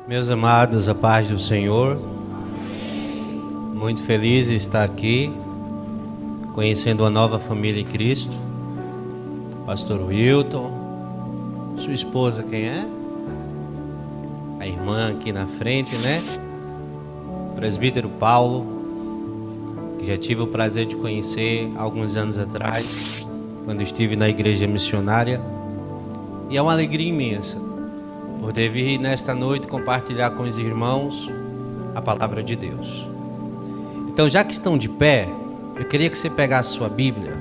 Meus amados, a paz do Senhor. Muito feliz de estar aqui, conhecendo uma nova família em Cristo. Pastor Wilton, sua esposa quem é? A irmã aqui na frente, né? Presbítero Paulo, que já tive o prazer de conhecer alguns anos atrás, quando estive na igreja missionária. E é uma alegria imensa poder vir nesta noite compartilhar com os irmãos a palavra de Deus. Então, já que estão de pé, eu queria que você pegasse sua Bíblia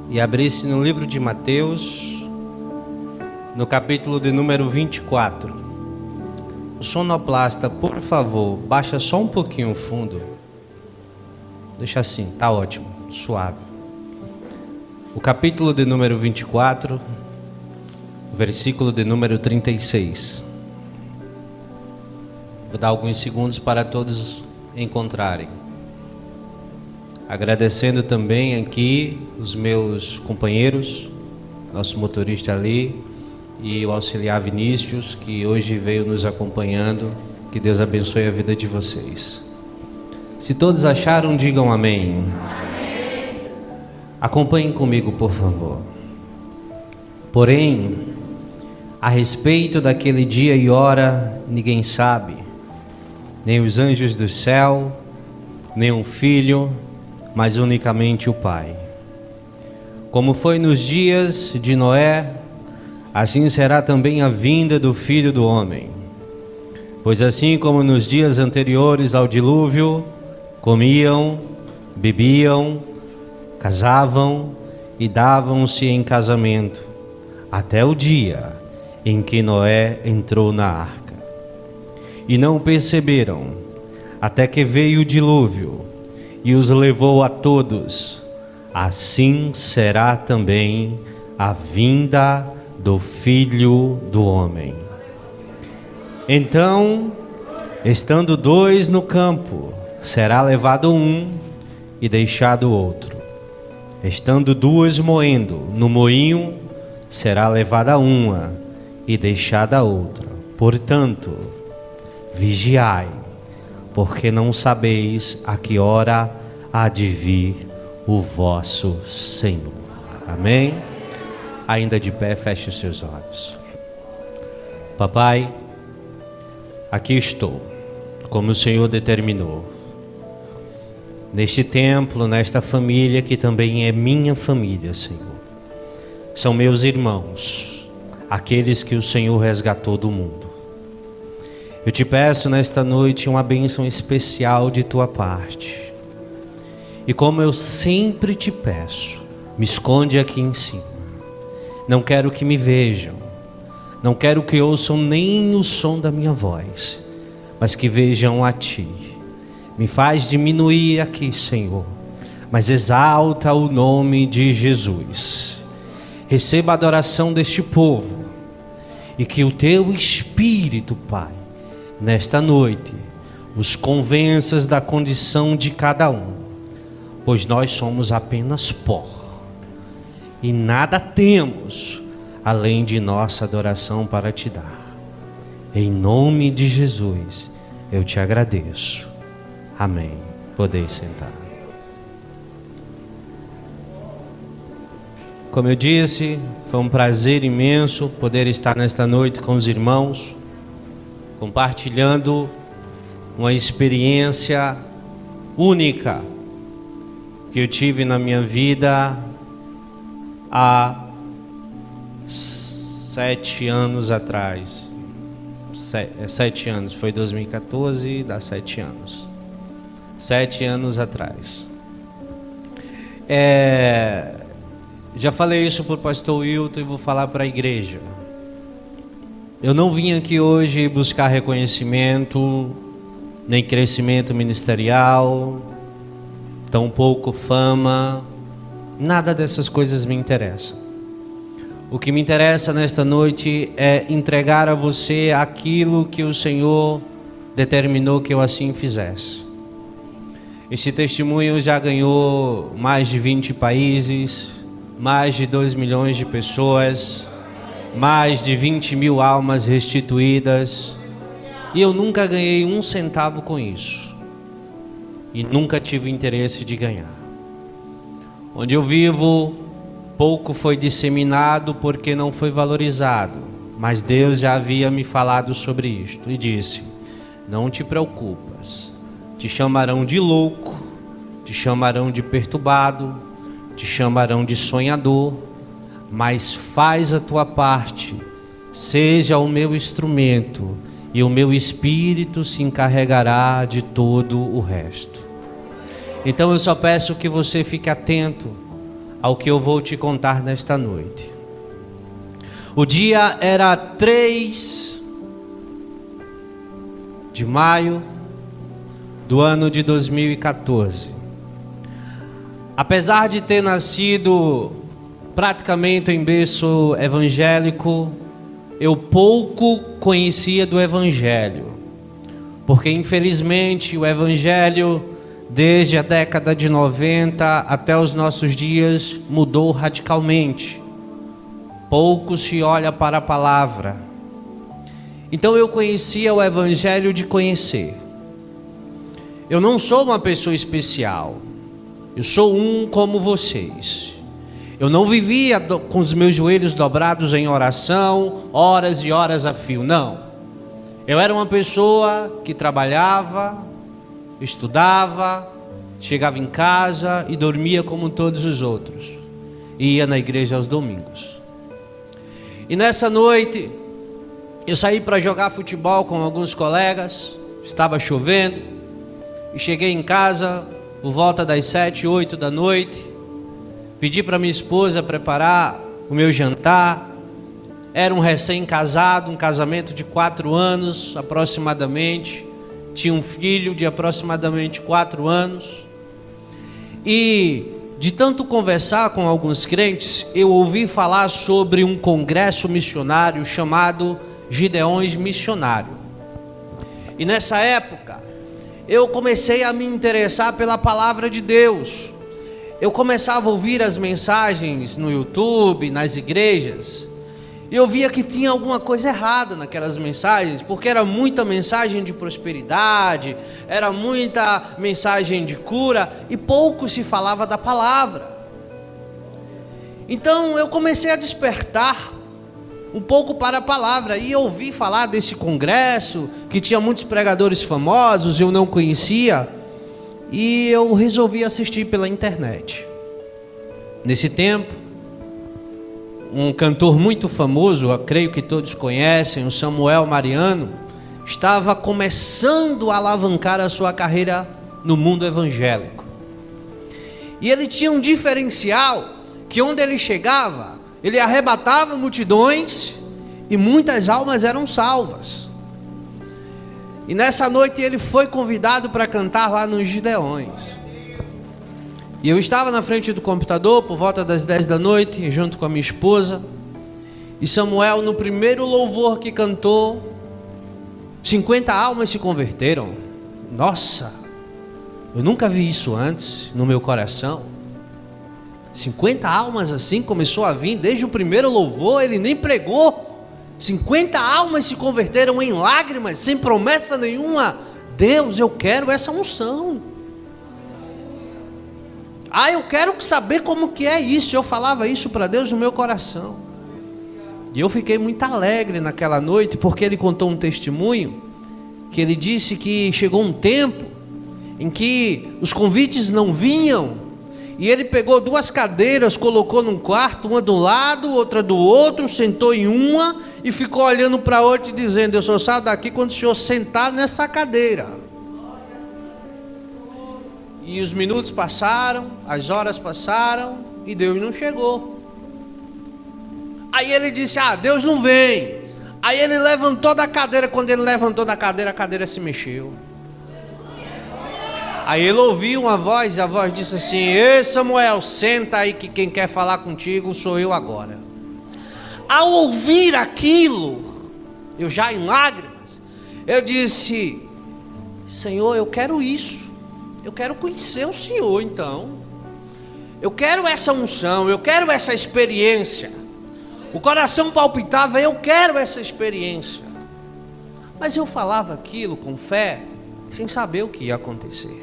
e abrisse no livro de Mateus, no capítulo de número 24. O sonoplasta, por favor, baixa só um pouquinho o fundo. Deixa assim, tá ótimo, suave. O capítulo de número 24, versículo de número 36. Vou dar alguns segundos para todos encontrarem. Agradecendo também aqui os meus companheiros, nosso motorista ali e o auxiliar Vinícius, que hoje veio nos acompanhando. Que Deus abençoe a vida de vocês. Se todos acharam, digam amém. Amém. Acompanhem comigo, por favor. Porém, a respeito daquele dia e hora, ninguém sabe, nem os anjos do céu, nem o Filho, mas unicamente o Pai. Como foi nos dias de Noé, assim será também a vinda do Filho do Homem. Pois assim como nos dias anteriores ao dilúvio, comiam, bebiam, casavam e davam-se em casamento, até o dia em que Noé entrou na arca. E não perceberam, até que veio o dilúvio e os levou a todos. Assim será também a vinda do Filho do Homem. Então, estando dois no campo, será levado um e deixado o outro. Estando duas moendo no moinho, será levada uma e deixada a outra. Portanto, vigiai, porque não sabeis a que hora há de vir o vosso Senhor. Amém? Ainda de pé, feche os seus olhos. Papai, aqui estou, como o Senhor determinou, neste templo, nesta família que também é minha família, Senhor. São meus irmãos, aqueles que o Senhor resgatou do mundo. Eu te peço nesta noite uma bênção especial de tua parte. E como eu sempre te peço, me esconde aqui em cima. Não quero que me vejam, não quero que ouçam nem o som da minha voz, mas que vejam a ti. Me faz diminuir aqui, Senhor, mas exalta o nome de Jesus. Receba a adoração deste povo e que o teu Espírito, Pai, nesta noite, os convenças da condição de cada um, pois nós somos apenas pó e nada temos além de nossa adoração para te dar. Em nome de Jesus, eu te agradeço. Amém. Podeis sentar. Como eu disse, foi um prazer imenso poder estar nesta noite com os irmãos, compartilhando uma experiência única que eu tive na minha vida há 7 anos atrás. 7 anos, foi 2014, dá 7 anos. 7 anos atrás. Já falei isso para o pastor Wilton e vou falar para a igreja. Eu não vim aqui hoje buscar reconhecimento, nem crescimento ministerial, tampouco fama, nada dessas coisas me interessa. O que me interessa nesta noite é entregar a você aquilo que o Senhor determinou que eu assim fizesse. Esse testemunho já ganhou mais de 20 países, mais de 2 milhões de pessoas, mais de 20 mil almas restituídas. E eu nunca ganhei um centavo com isso. E nunca tive interesse de ganhar. Onde eu vivo, pouco foi disseminado porque não foi valorizado. Mas Deus já havia me falado sobre isto e disse: não te preocupas, te chamarão de louco, te chamarão de perturbado, te chamarão de sonhador, mas faz a tua parte, seja o meu instrumento, e o meu Espírito se encarregará de todo o resto. Então eu só peço que você fique atento ao que eu vou te contar nesta noite. O dia era 3 de maio do ano de 2014. Apesar de ter nascido praticamente em berço evangélico, eu pouco conhecia do Evangelho, porque infelizmente o Evangelho, desde a década de 90 até os nossos dias, mudou radicalmente. Pouco se olha para a palavra. Então eu conhecia o Evangelho de conhecer. Eu não sou uma pessoa especial, eu sou um como vocês. Eu não vivia com os meus joelhos dobrados em oração, horas e horas a fio, não. Eu era uma pessoa que trabalhava, estudava, chegava em casa e dormia como todos os outros. E ia na igreja aos domingos. E nessa noite, eu saí para jogar futebol com alguns colegas, estava chovendo, e cheguei em casa por volta das 7, 8 da noite. Pedi para minha esposa preparar o meu jantar. Era um recém-casado, um casamento de 4 anos aproximadamente. Tinha um filho de aproximadamente 4 anos. E de tanto conversar com alguns crentes, eu ouvi falar sobre um congresso missionário chamado Gideões Missionário. E nessa época, eu comecei a me interessar pela palavra de Deus. Eu começava a ouvir as mensagens no YouTube, nas igrejas, e eu via que tinha alguma coisa errada naquelas mensagens, porque era muita mensagem de prosperidade, era muita mensagem de cura, e pouco se falava da palavra. Então eu comecei a despertar um pouco para a palavra, e ouvi falar desse congresso, que tinha muitos pregadores famosos, eu não conhecia, e eu resolvi assistir pela internet. Nesse tempo, um cantor muito famoso, eu creio que todos conhecem, o Samuel Mariano, estava começando a alavancar a sua carreira no mundo evangélico. E ele tinha um diferencial, que onde ele chegava, ele arrebatava multidões e muitas almas eram salvas. E nessa noite ele foi convidado para cantar lá nos Gideões. E eu estava na frente do computador por volta das 10 da noite, junto com a minha esposa. E Samuel, no primeiro louvor que cantou, 50 almas se converteram. Nossa, eu nunca vi isso antes no meu coração. 50 almas assim começou a vir desde o primeiro louvor, ele nem pregou. 50 almas se converteram em lágrimas, sem promessa nenhuma. Deus, eu quero essa unção. Eu quero saber como que é isso. Eu falava isso para Deus no meu coração. E eu fiquei muito alegre naquela noite, porque ele contou um testemunho, que ele disse que chegou um tempo em que os convites não vinham, e ele pegou 2 cadeiras, colocou num quarto, uma do lado, outra do outro, sentou em uma e ficou olhando para a outra e dizendo: eu só saio daqui quando o senhor sentar nessa cadeira. E os minutos passaram, as horas passaram e Deus não chegou. Aí ele disse: Deus não vem. Aí ele levantou da cadeira. Quando ele levantou da cadeira, a cadeira se mexeu. Aí ele ouviu uma voz, e a voz disse assim: ei Samuel, senta aí que quem quer falar contigo sou eu agora. Ao ouvir aquilo, eu já em lágrimas, eu disse: Senhor, eu quero isso. Eu quero conhecer o Senhor então. Eu quero essa unção, eu quero essa experiência. O coração palpitava: eu quero essa experiência. Mas eu falava aquilo com fé, sem saber o que ia acontecer.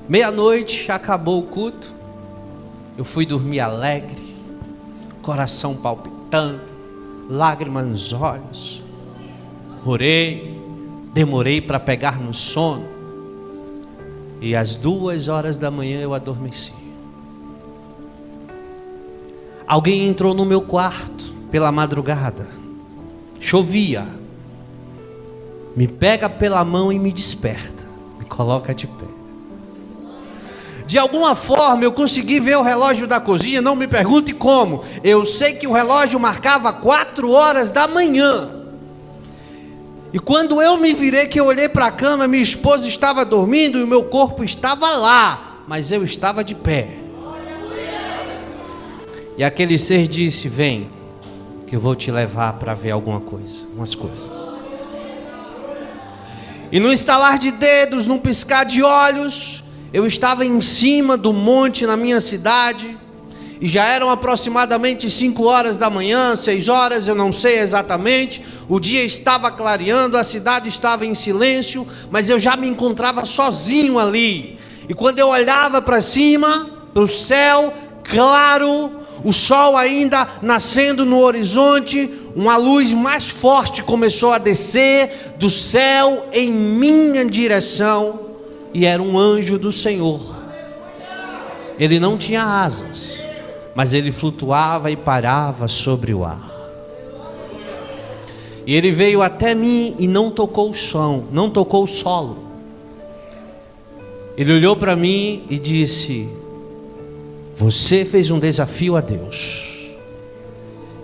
Meia-noite, acabou o culto. Eu fui dormir alegre, coração palpitando, lágrimas nos olhos. Orei, demorei para pegar no sono. E às 2h da manhã eu adormeci. Alguém entrou no meu quarto pela madrugada. Chovia. Me pega pela mão e me desperta. Me coloca de pé. De alguma forma eu consegui ver o relógio da cozinha. Não me pergunte como. Eu sei que o relógio marcava 4h da manhã. E quando eu me virei, que eu olhei para a cama, minha esposa estava dormindo e o meu corpo estava lá, mas eu estava de pé. E aquele ser disse: vem, que eu vou te levar para ver alguma coisa, umas coisas. E no estalar de dedos, num piscar de olhos, eu estava em cima do monte na minha cidade, e já eram aproximadamente 5h da manhã, 6h, eu não sei exatamente. O dia estava clareando, a cidade estava em silêncio, mas eu já me encontrava sozinho ali. E quando eu olhava para cima, para o céu claro, o sol ainda nascendo no horizonte, uma luz mais forte começou a descer do céu em minha direção, e era um anjo do Senhor. Ele não tinha asas, mas ele flutuava e parava sobre o ar. E ele veio até mim e não tocou o chão, não tocou o solo. Ele olhou para mim e disse: você fez um desafio a Deus,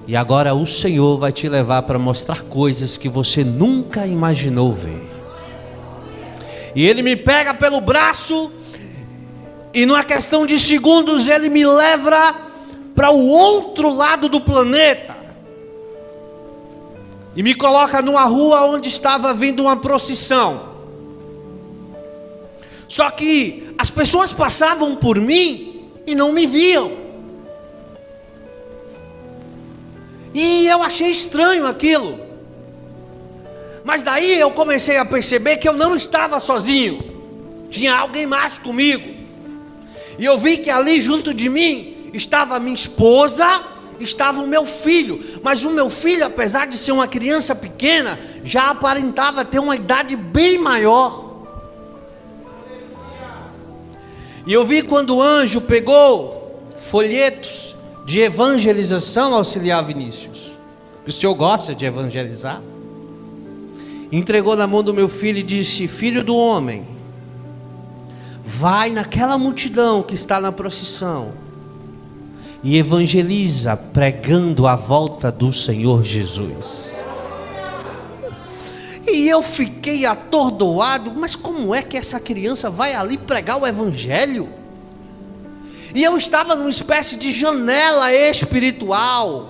e agora o Senhor vai te levar para mostrar coisas que você nunca imaginou ver. E ele me pega pelo braço, e numa questão de segundos ele me leva para o outro lado do planeta, e me coloca numa rua onde estava vindo uma procissão. Só que as pessoas passavam por mim e não me viam. E eu achei estranho aquilo. Mas daí eu comecei a perceber que eu não estava sozinho. Tinha alguém mais comigo. E eu vi que ali junto de mim estava minha esposa, estava o meu filho. Mas o meu filho, apesar de ser uma criança pequena, já aparentava ter uma idade bem maior. E eu vi quando o anjo pegou folhetos de evangelização auxiliar Vinícius. O senhor gosta de evangelizar? Entregou na mão do meu filho e disse: filho do homem, vai naquela multidão que está na procissão e evangeliza, pregando a volta do Senhor Jesus. E eu fiquei atordoado. Mas como é que essa criança vai ali pregar o evangelho? E eu estava numa espécie de janela espiritual,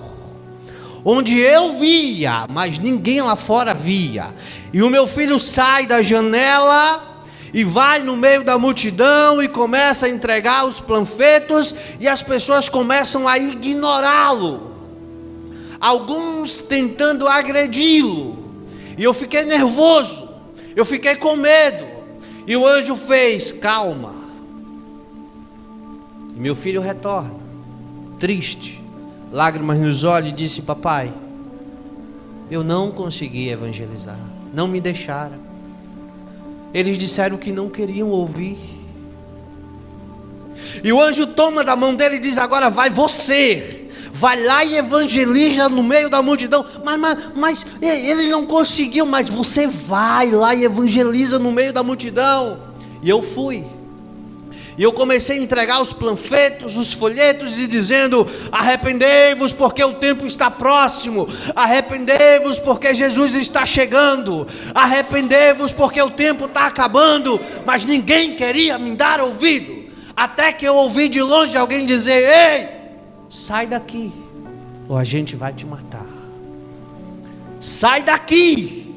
onde eu via, mas ninguém lá fora via. E o meu filho sai da janela e vai no meio da multidão e começa a entregar os panfletos, e as pessoas começam a ignorá-lo, alguns tentando agredi-lo. E eu fiquei nervoso, eu fiquei com medo. E o anjo fez: calma. E meu filho retorna, triste, lágrimas nos olhos, e disse: papai, eu não consegui evangelizar, não me deixaram. Eles disseram que não queriam ouvir. E o anjo toma da mão dele e diz: agora vai você. Vai lá e evangeliza no meio da multidão. Mas ele não conseguiu. Mas você vai lá e evangeliza no meio da multidão. E eu fui. E eu comecei a entregar os panfletos, os folhetos, e dizendo: arrependei-vos porque o tempo está próximo. Arrependei-vos porque Jesus está chegando. Arrependei-vos porque o tempo está acabando. Mas ninguém queria me dar ouvido. Até que eu ouvi de longe alguém dizer: ei, sai daqui, ou a gente vai te matar. Sai daqui,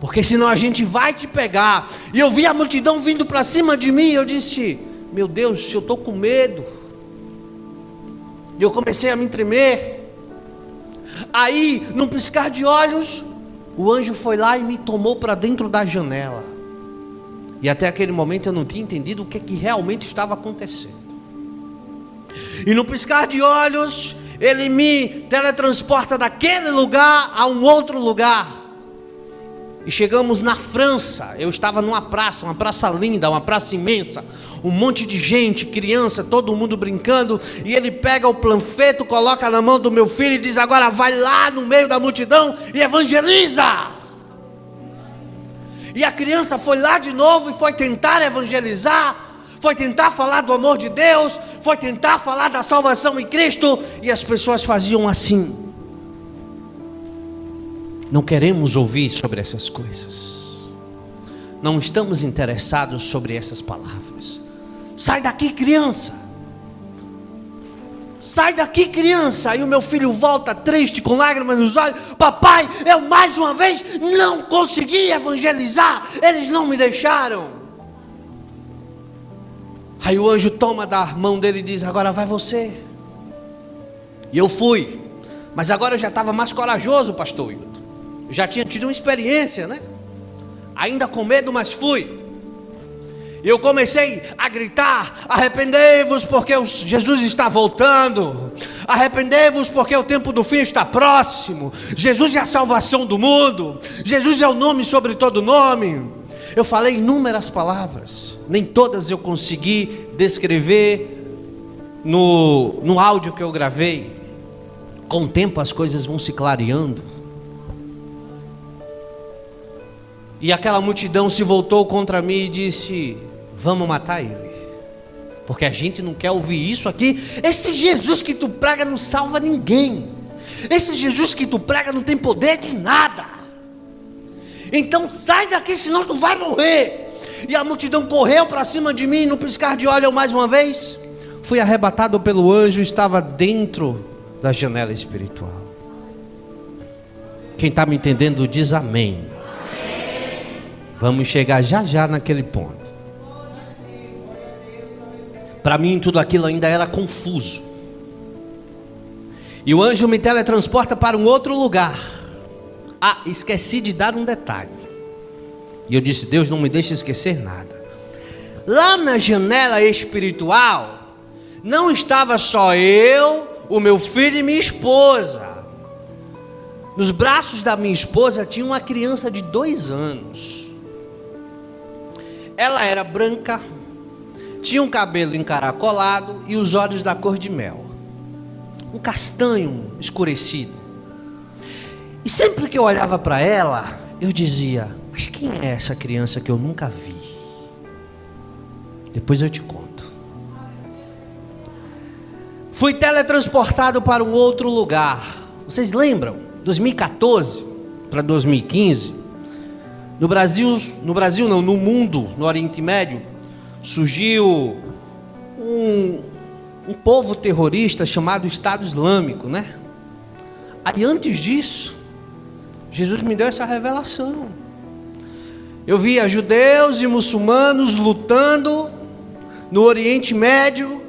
porque senão a gente vai te pegar. E eu vi a multidão vindo para cima de mim, e eu disse: meu Deus, eu estou com medo. E eu comecei a me tremer. Aí, num piscar de olhos, o anjo foi lá e me tomou para dentro da janela. E até aquele momento eu não tinha entendido o que realmente estava acontecendo. E no piscar de olhos, ele me teletransporta daquele lugar a um outro lugar. E chegamos na França. Eu estava numa praça, uma praça linda, uma praça imensa, um monte de gente, criança, todo mundo brincando. E ele pega o panfleto, coloca na mão do meu filho e diz: agora vai lá no meio da multidão e evangeliza. E a criança foi lá de novo e foi tentar evangelizar, foi tentar falar do amor de Deus, foi tentar falar da salvação em Cristo. E as pessoas faziam assim: não queremos ouvir sobre essas coisas, não estamos interessados sobre essas palavras. Sai daqui, criança, sai daqui, criança. E o meu filho volta triste, com lágrimas nos olhos: papai, eu mais uma vez não consegui evangelizar, eles não me deixaram. Aí o anjo toma da mão dele e diz: agora vai você. E eu fui, mas agora eu já estava mais corajoso, pastor Hilton. Eu já tinha tido uma experiência, né? Ainda com medo, mas fui. E eu comecei a gritar: arrependei-vos porque Jesus está voltando, arrependei-vos porque o tempo do fim está próximo, Jesus é a salvação do mundo, Jesus é o nome sobre todo nome. Eu falei inúmeras palavras, nem todas eu consegui descrever no áudio que eu gravei. Com o tempo as coisas vão se clareando. E aquela multidão se voltou contra mim e disse: vamos matar ele, porque a gente não quer ouvir isso aqui. Esse Jesus que tu prega não salva ninguém, esse Jesus que tu prega não tem poder de nada, então sai daqui, senão tu vai morrer. E a multidão correu para cima de mim. No piscar de olhos, eu mais uma vez fui arrebatado pelo anjo, estava dentro da janela espiritual. Quem está me entendendo diz amém. Vamos chegar já já naquele ponto. Para mim tudo aquilo ainda era confuso. E o anjo me teletransporta para um outro lugar. Ah, esqueci de dar um detalhe. E eu disse: Deus, não me deixe esquecer nada. Lá na janela espiritual não estava só eu, o meu filho e minha esposa. Nos braços da minha esposa tinha uma criança de 2 anos. Ela era branca, tinha um cabelo encaracolado e os olhos da cor de mel, um castanho escurecido. E sempre que eu olhava para ela, eu dizia: mas quem é essa criança que eu nunca vi? Depois eu te conto. Fui teletransportado para um outro lugar. Vocês lembram? 2014 para 2015. No Brasil não, no mundo, no Oriente Médio, surgiu um povo terrorista chamado Estado Islâmico, né? Aí antes disso, Jesus me deu essa revelação. Eu via judeus e muçulmanos lutando no Oriente Médio,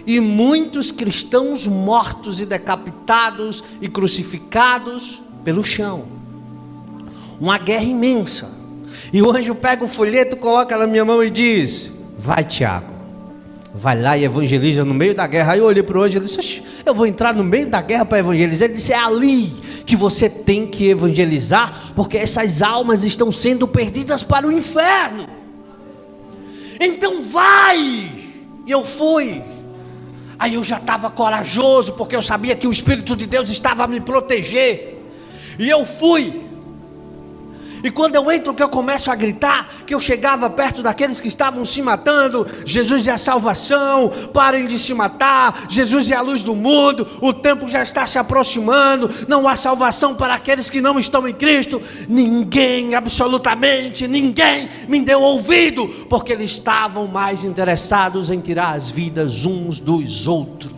e muitos cristãos mortos e decapitados e crucificados pelo chão. Uma guerra imensa. E o anjo pega o folheto, coloca na minha mão e diz: vai, Tiago, vai lá e evangeliza no meio da guerra. Aí eu olhei para o anjo e disse: eu vou entrar no meio da guerra para evangelizar? Ele disse: é ali que você tem que evangelizar, porque essas almas estão sendo perdidas para o inferno. Então vai. E eu fui. Aí eu já estava corajoso, porque eu sabia que o Espírito de Deus estava a me proteger. E eu fui. E quando eu entro, que eu começo a gritar, que eu chegava perto daqueles que estavam se matando: Jesus é a salvação, parem de se matar, Jesus é a luz do mundo, o tempo já está se aproximando, não há salvação para aqueles que não estão em Cristo. Ninguém, absolutamente ninguém me deu ouvido, porque eles estavam mais interessados em tirar as vidas uns dos outros.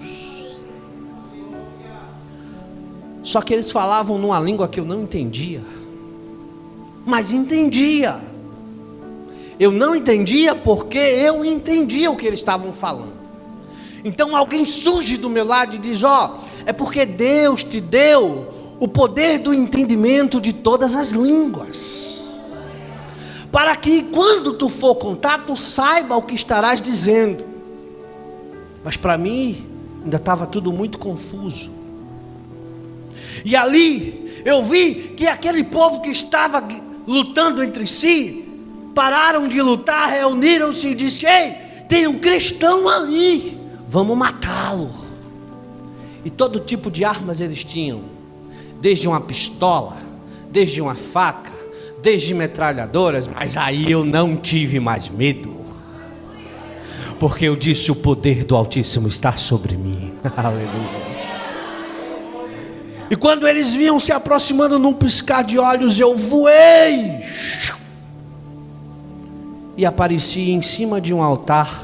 Só que eles falavam numa língua que eu não entendia, mas entendia. Eu não entendia porque eu entendia o que eles estavam falando. Então alguém surge do meu lado e diz: ó, é porque Deus te deu o poder do entendimento de todas as línguas, para que quando tu for contar, tu saiba o que estarás dizendo. Mas para mim, ainda estava tudo muito confuso. E ali, eu vi que aquele povo que estava lutando entre si, pararam de lutar, reuniram-se e disseram: ei, tem um cristão ali, vamos matá-lo. E todo tipo de armas eles tinham, desde uma pistola, desde uma faca, desde metralhadoras. Mas aí eu não tive mais medo, porque eu disse: o poder do Altíssimo está sobre mim. Aleluia. E quando eles vinham se aproximando num piscar de olhos, eu voei e apareci em cima de um altar,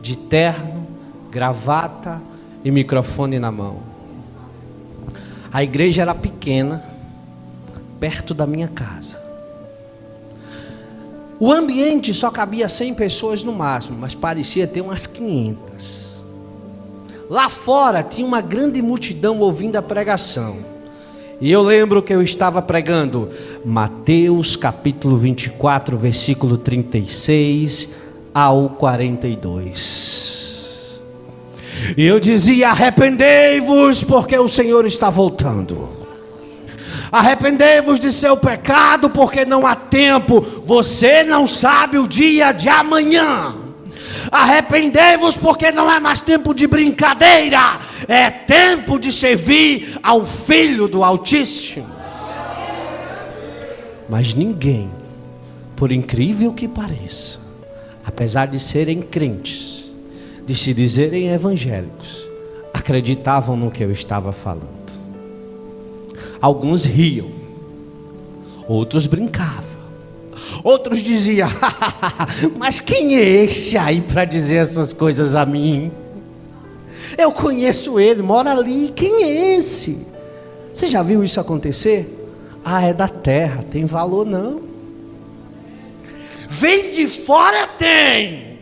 de terno, gravata e microfone na mão. A igreja era pequena, perto da minha casa. O ambiente só cabia 100 pessoas no máximo, mas parecia ter umas 500. Lá fora tinha uma grande multidão ouvindo a pregação. E eu lembro que eu estava pregando Mateus capítulo 24, versículo 36 ao 42. E eu dizia: arrependei-vos, porque o Senhor está voltando. Arrependei-vos de seu pecado, porque não há tempo. Você não sabe o dia de amanhã. Arrependei-vos, porque não é mais tempo de brincadeira, é tempo de servir ao Filho do Altíssimo. Mas ninguém, por incrível que pareça, apesar de serem crentes, de se dizerem evangélicos, acreditavam no que eu estava falando. Alguns riam, outros brincavam, outros diziam: mas quem é esse aí para dizer essas coisas a mim? Eu conheço ele, mora ali, quem é esse? Você já viu isso acontecer? Ah, é da terra, tem valor não. Vem de fora tem,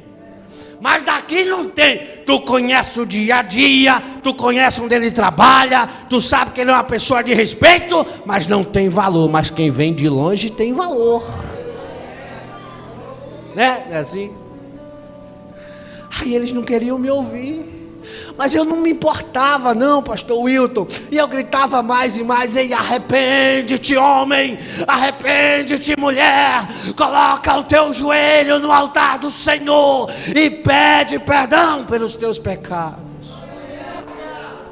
mas daqui não tem. Tu conhece o dia a dia, tu conhece onde ele trabalha, tu sabe que ele é uma pessoa de respeito, mas não tem valor. Mas quem vem de longe tem valor. Né? É assim? Aí eles não queriam me ouvir. Mas eu não me importava não, pastor Wilton. E eu gritava mais e mais: ei, arrepende-te, homem, arrepende-te, mulher, coloca o teu joelho no altar do Senhor e pede perdão pelos teus pecados.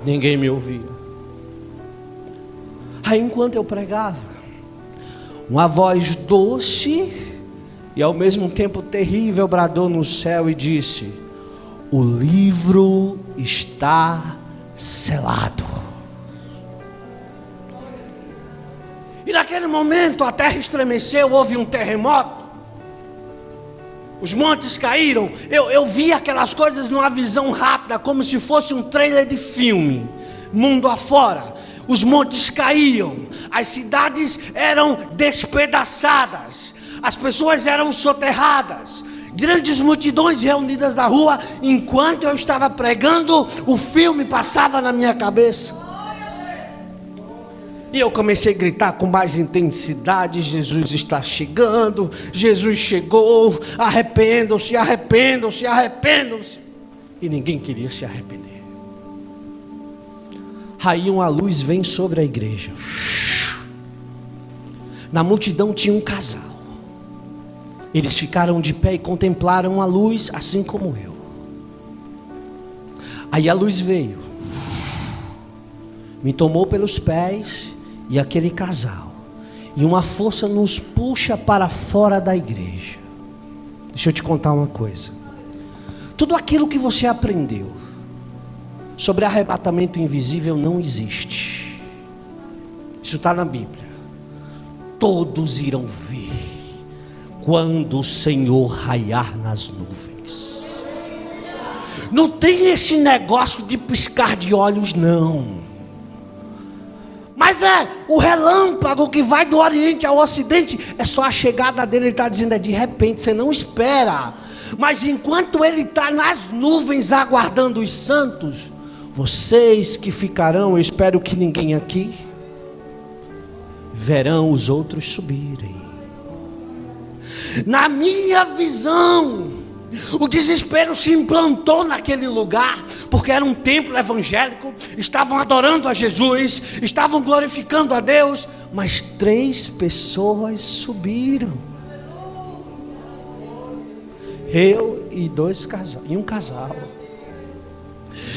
Ninguém me ouvia. Aí enquanto eu pregava, uma voz doce e ao mesmo tempo terrível bradou no céu e disse: o livro está selado. E naquele momento a terra estremeceu, houve um terremoto, os montes caíram. Eu vi aquelas coisas numa visão rápida, como se fosse um trailer de filme, mundo afora. Os montes caíam, as cidades eram despedaçadas, as pessoas eram soterradas, grandes multidões reunidas na rua. Enquanto eu estava pregando, o filme passava na minha cabeça. E eu comecei a gritar com mais intensidade: Jesus está chegando, Jesus chegou, arrependam-se, arrependam-se, arrependam-se. E ninguém queria se arrepender. Aí uma luz vem sobre a igreja. Na multidão tinha um casal. Eles ficaram de pé e contemplaram a luz, assim como eu. Aí a luz veio, me tomou pelos pés e aquele casal, e uma força nos puxa para fora da igreja. Deixa eu te contar uma coisa. Tudo aquilo que você aprendeu sobre arrebatamento invisível não existe. Isso está na Bíblia. Todos irão ver quando o Senhor raiar nas nuvens. Não tem esse negócio de piscar de olhos não. Mas é o relâmpago que vai do Oriente ao Ocidente. É só a chegada dele. Ele está dizendo: é de repente, você não espera. Mas enquanto ele está nas nuvens aguardando os santos, vocês que ficarão, eu espero que ninguém aqui, verão os outros subirem. Na minha visão, o desespero se implantou naquele lugar, porque era um templo evangélico, estavam adorando a Jesus, estavam glorificando a Deus, mas 3 pessoas subiram. Eu e um casal.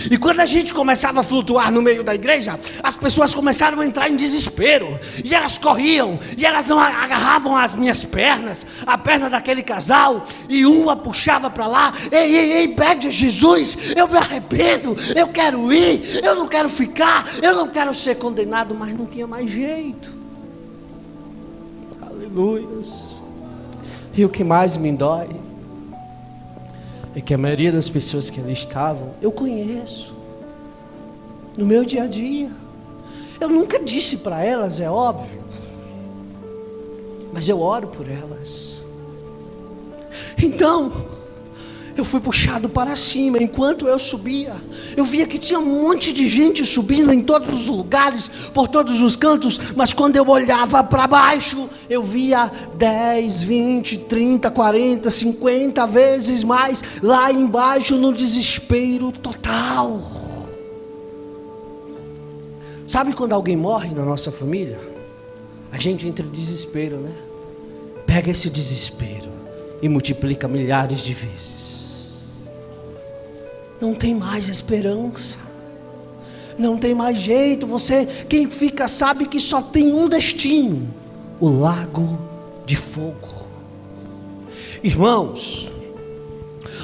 E quando a gente começava a flutuar no meio da igreja, as pessoas começaram a entrar em desespero. E elas corriam, e elas agarravam as minhas pernas, a perna daquele casal, e uma puxava para lá. Ei, pede a Jesus, eu me arrependo, eu quero ir, eu não quero ficar, eu não quero ser condenado, mas não tinha mais jeito. Aleluia. E o que mais me dói é que a maioria das pessoas que ali estavam, eu conheço, no meu dia a dia. Eu nunca disse para elas, é óbvio, mas eu oro por elas. Então, eu fui puxado para cima. Enquanto eu subia, eu via que tinha um monte de gente subindo em todos os lugares, por todos os cantos. Mas quando eu olhava para baixo, eu via 10, 20, 30, 40, 50 vezes mais lá embaixo, no desespero total. Sabe quando alguém morre na nossa família? A gente entra em desespero, né? Pega esse desespero e multiplica milhares de vezes. Não tem mais esperança, não tem mais jeito. Quem fica sabe que só tem um destino: o lago de fogo. Irmãos,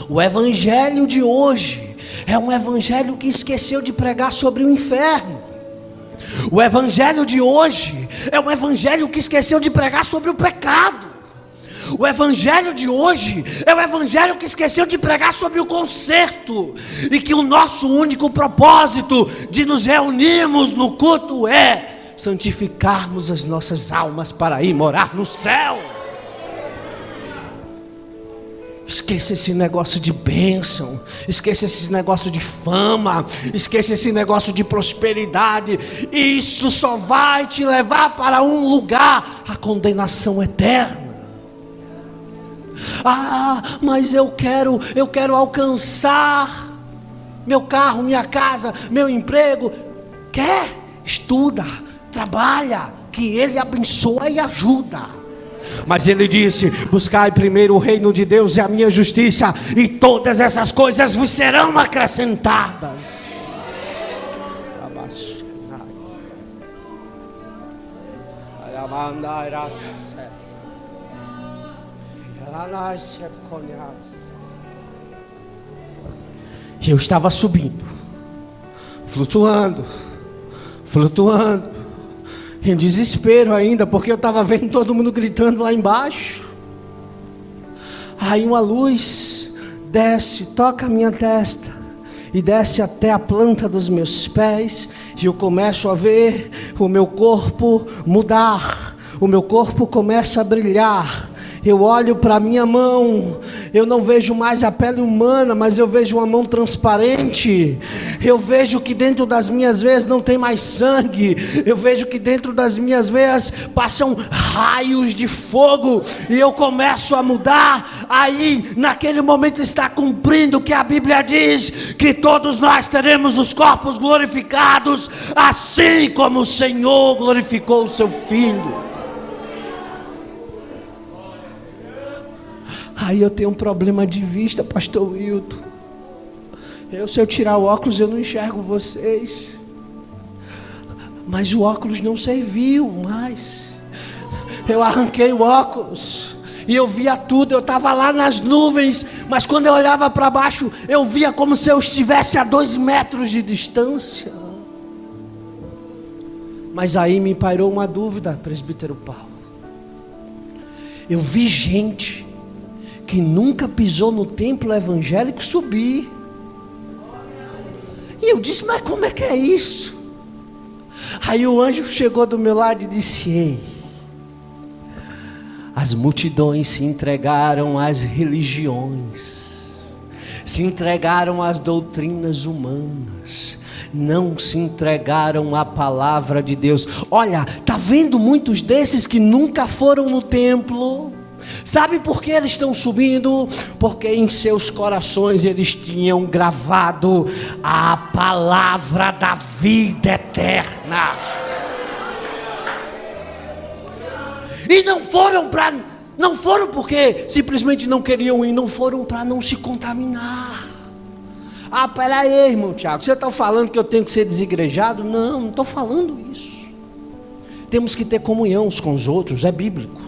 o evangelho de hoje é um evangelho que esqueceu de pregar sobre o inferno. O evangelho de hoje é um evangelho que esqueceu de pregar sobre o pecado. O evangelho de hoje é o evangelho que esqueceu de pregar sobre o conserto, e que o nosso único propósito de nos reunirmos no culto é santificarmos as nossas almas para ir morar no céu. Esqueça esse negócio de bênção, esqueça esse negócio de fama, esqueça esse negócio de prosperidade. Isso só vai te levar para um lugar: a condenação eterna. Mas eu quero alcançar meu carro, minha casa, meu emprego. Quer? Estuda, trabalha, que Ele abençoa e ajuda. Mas Ele disse: buscai primeiro o reino de Deus e a minha justiça, e todas essas coisas vos serão acrescentadas. E eu estava subindo, flutuando, em desespero ainda, porque eu estava vendo todo mundo gritando lá embaixo. Aí uma luz desce, toca a minha testa e desce até a planta dos meus pés, e eu começo a ver o meu corpo mudar, o meu corpo começa a brilhar. Eu olho para a minha mão, eu não vejo mais a pele humana, mas eu vejo uma mão transparente. Eu vejo que dentro das minhas veias não tem mais sangue. Eu vejo que dentro das minhas veias passam raios de fogo, e eu começo a mudar. Aí, naquele momento, está cumprindo o que a Bíblia diz, que todos nós teremos os corpos glorificados, assim como o Senhor glorificou o seu Filho. Aí eu tenho um problema de vista, pastor Wilton. Se eu tirar o óculos, eu não enxergo vocês. Mas o óculos não serviu mais. Eu arranquei o óculos e eu via tudo. Eu estava lá nas nuvens, mas quando eu olhava para baixo, eu via como se eu estivesse a 2 metros de distância. Mas aí me pairou uma dúvida, presbítero Paulo. Eu vi gente que nunca pisou no templo evangélico subir. E eu disse: mas como é que é isso? Aí o anjo chegou do meu lado e disse: ei, as multidões se entregaram às religiões, se entregaram às doutrinas humanas, não se entregaram à palavra de Deus. Olha, tá vendo muitos desses que nunca foram no templo? Sabe por que eles estão subindo? Porque em seus corações eles tinham gravado a palavra da vida eterna. E não foram porque simplesmente não queriam ir, não foram para não se contaminar. Ah, peraí, irmão Tiago, você está falando que eu tenho que ser desigrejado? Não estou falando isso. Temos que ter comunhão uns com os outros, é bíblico,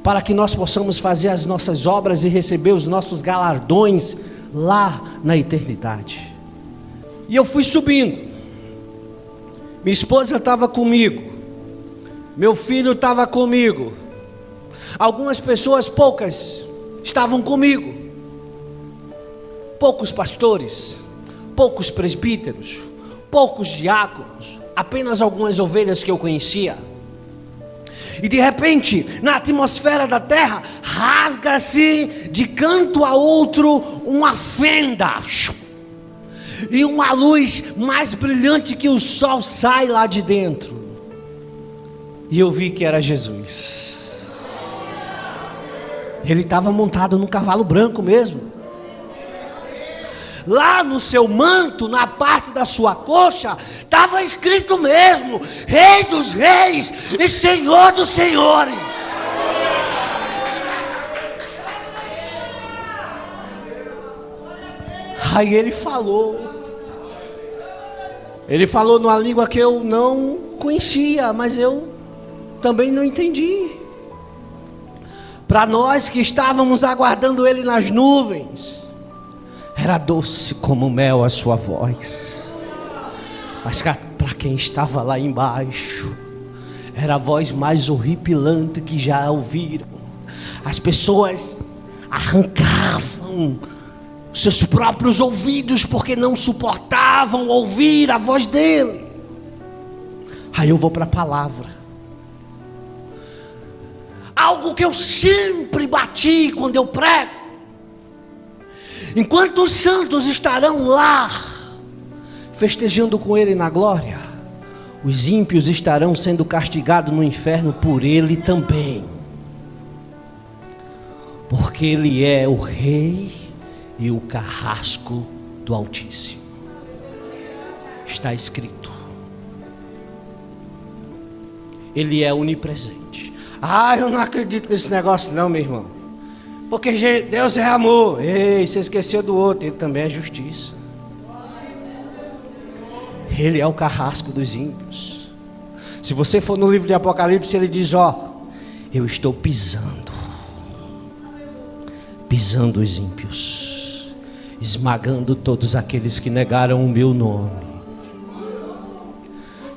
para que nós possamos fazer as nossas obras e receber os nossos galardões lá na eternidade. E eu fui subindo, minha esposa estava comigo, meu filho estava comigo, algumas pessoas, poucas, estavam comigo, poucos pastores, poucos presbíteros, poucos diáconos, apenas algumas ovelhas que eu conhecia. E de repente, na atmosfera da terra, rasga-se de canto a outro uma fenda, e uma luz mais brilhante que o sol sai lá de dentro. E eu vi que era Jesus. Ele estava montado num cavalo branco mesmo. Lá no seu manto, na parte da sua coxa, estava escrito mesmo: Rei dos Reis e Senhor dos Senhores. Aí ele falou numa língua que eu não conhecia, mas eu também não entendi. Para nós que estávamos aguardando ele nas nuvens, era doce como mel a sua voz. Mas para quem estava lá embaixo, era a voz mais horripilante que já ouviram. As pessoas arrancavam seus próprios ouvidos porque não suportavam ouvir a voz dele. Aí eu vou para a palavra. Algo que eu sempre bati quando eu prego: enquanto os santos estarão lá festejando com ele na glória, os ímpios estarão sendo castigados no inferno por ele também. Porque ele é o rei e o carrasco do Altíssimo. Está escrito. Ele é onipresente. Ah, eu não acredito nesse negócio não, meu irmão. Porque Deus é amor. Ei, você esqueceu do outro. Ele também é justiça. Ele é o carrasco dos ímpios. Se você for no livro de Apocalipse, ele diz: eu estou pisando os ímpios, esmagando todos aqueles que negaram o meu nome.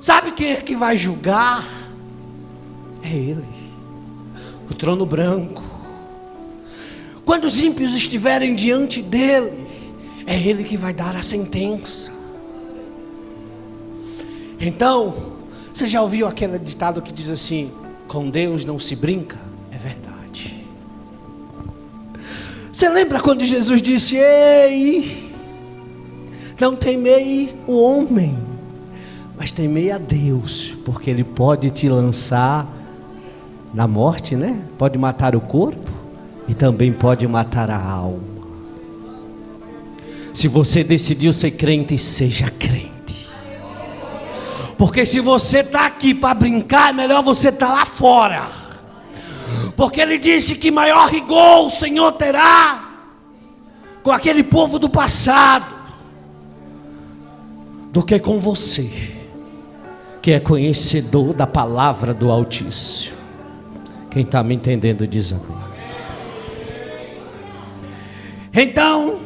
Sabe quem é que vai julgar? É ele, o trono branco. Quando os ímpios estiverem diante dele, é ele que vai dar a sentença. Então, você já ouviu aquele ditado que diz assim: com Deus não se brinca? É verdade. Você lembra quando Jesus disse: ei, não temei o homem, mas temei a Deus, porque ele pode te lançar na morte, né? Pode matar o corpo e também pode matar a alma. Se você decidiu ser crente, seja crente. Porque se você está aqui para brincar, é melhor você estar lá fora. Porque ele disse que maior rigor o Senhor terá com aquele povo do passado do que com você, que é conhecedor da palavra do Altíssimo. Quem está me entendendo diz amém. Então,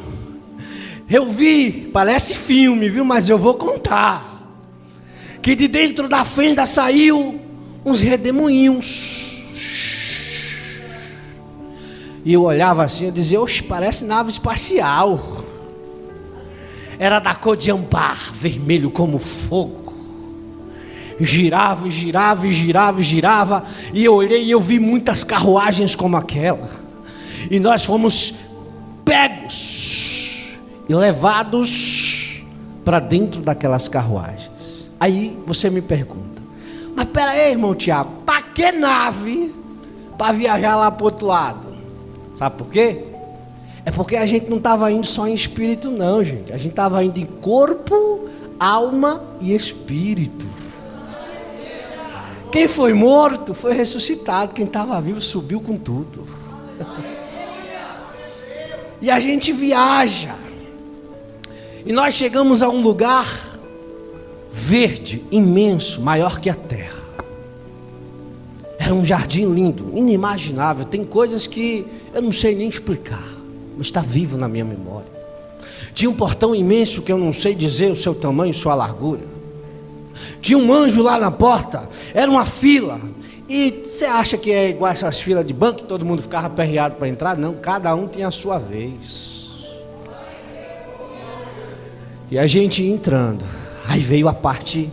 eu vi, parece filme, viu? Mas eu vou contar, que de dentro da fenda saiu uns redemoinhos. E eu olhava assim, eu dizia: oxe, parece nave espacial. Era da cor de âmbar, vermelho como fogo. Girava, girava, girava, girava. E eu olhei e eu vi muitas carruagens como aquela. E nós fomos pegos e levados para dentro daquelas carruagens. Aí você me pergunta: mas pera aí, irmão Tiago, para que nave para viajar lá para o outro lado? Sabe por quê? É porque a gente não estava indo só em espírito não, gente. A gente estava indo em corpo, alma e espírito. Quem foi morto foi ressuscitado. Quem estava vivo subiu com tudo. E a gente viaja. E nós chegamos a um lugar verde, imenso, maior que a terra. Era um jardim lindo, inimaginável. Tem coisas que eu não sei nem explicar, mas está vivo na minha memória. Tinha um portão imenso que eu não sei dizer o seu tamanho, sua largura. Tinha um anjo lá na porta, era uma fila. E você acha que é igual essas filas de banco, que todo mundo ficava aperreado para entrar? Não, cada um tem a sua vez. E a gente ia entrando. Aí veio a parte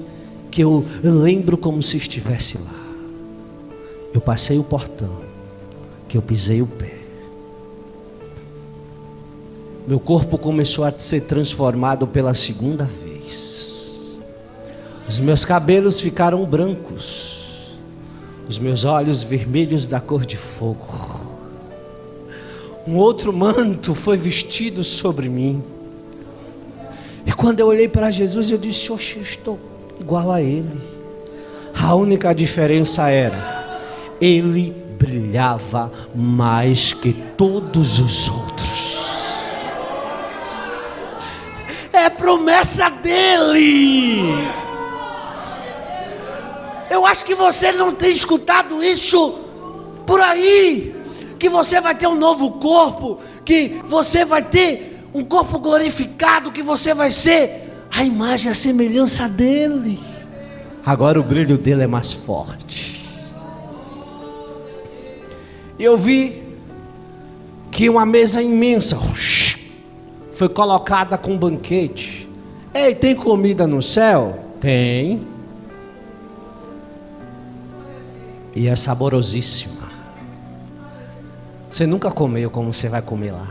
que eu lembro como se estivesse lá. Eu passei o portão, que eu pisei o pé. Meu corpo começou a ser transformado pela segunda vez. Os meus cabelos ficaram brancos. Os meus olhos vermelhos da cor de fogo. Um outro manto foi vestido sobre mim. E quando eu olhei para Jesus, eu disse: oxe, eu estou igual a Ele. A única diferença era: Ele brilhava mais que todos os outros. É promessa dEle. Eu acho que você não tem escutado isso por aí, que você vai ter um novo corpo, que você vai ter um corpo glorificado, que você vai ser a imagem e a semelhança dele. Agora o brilho dele é mais forte. E eu vi que uma mesa imensa foi colocada com um banquete. Ei, tem comida no céu? Tem. E é saborosíssima. Você nunca comeu como você vai comer lá.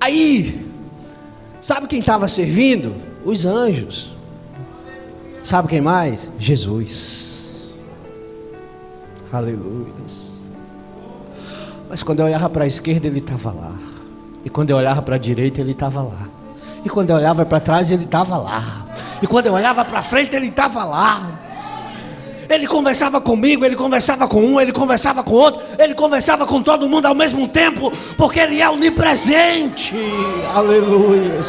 Aí, sabe quem estava servindo? Os anjos. Sabe quem mais? Jesus. Aleluia. Mas quando eu olhava para a esquerda, ele estava lá. E quando eu olhava para a direita, ele estava lá. E quando eu olhava para trás, ele estava lá. E quando eu olhava para frente, ele estava lá. Ele conversava comigo, ele conversava com um, ele conversava com outro, ele conversava com todo mundo ao mesmo tempo, porque ele é onipresente. Aleluia.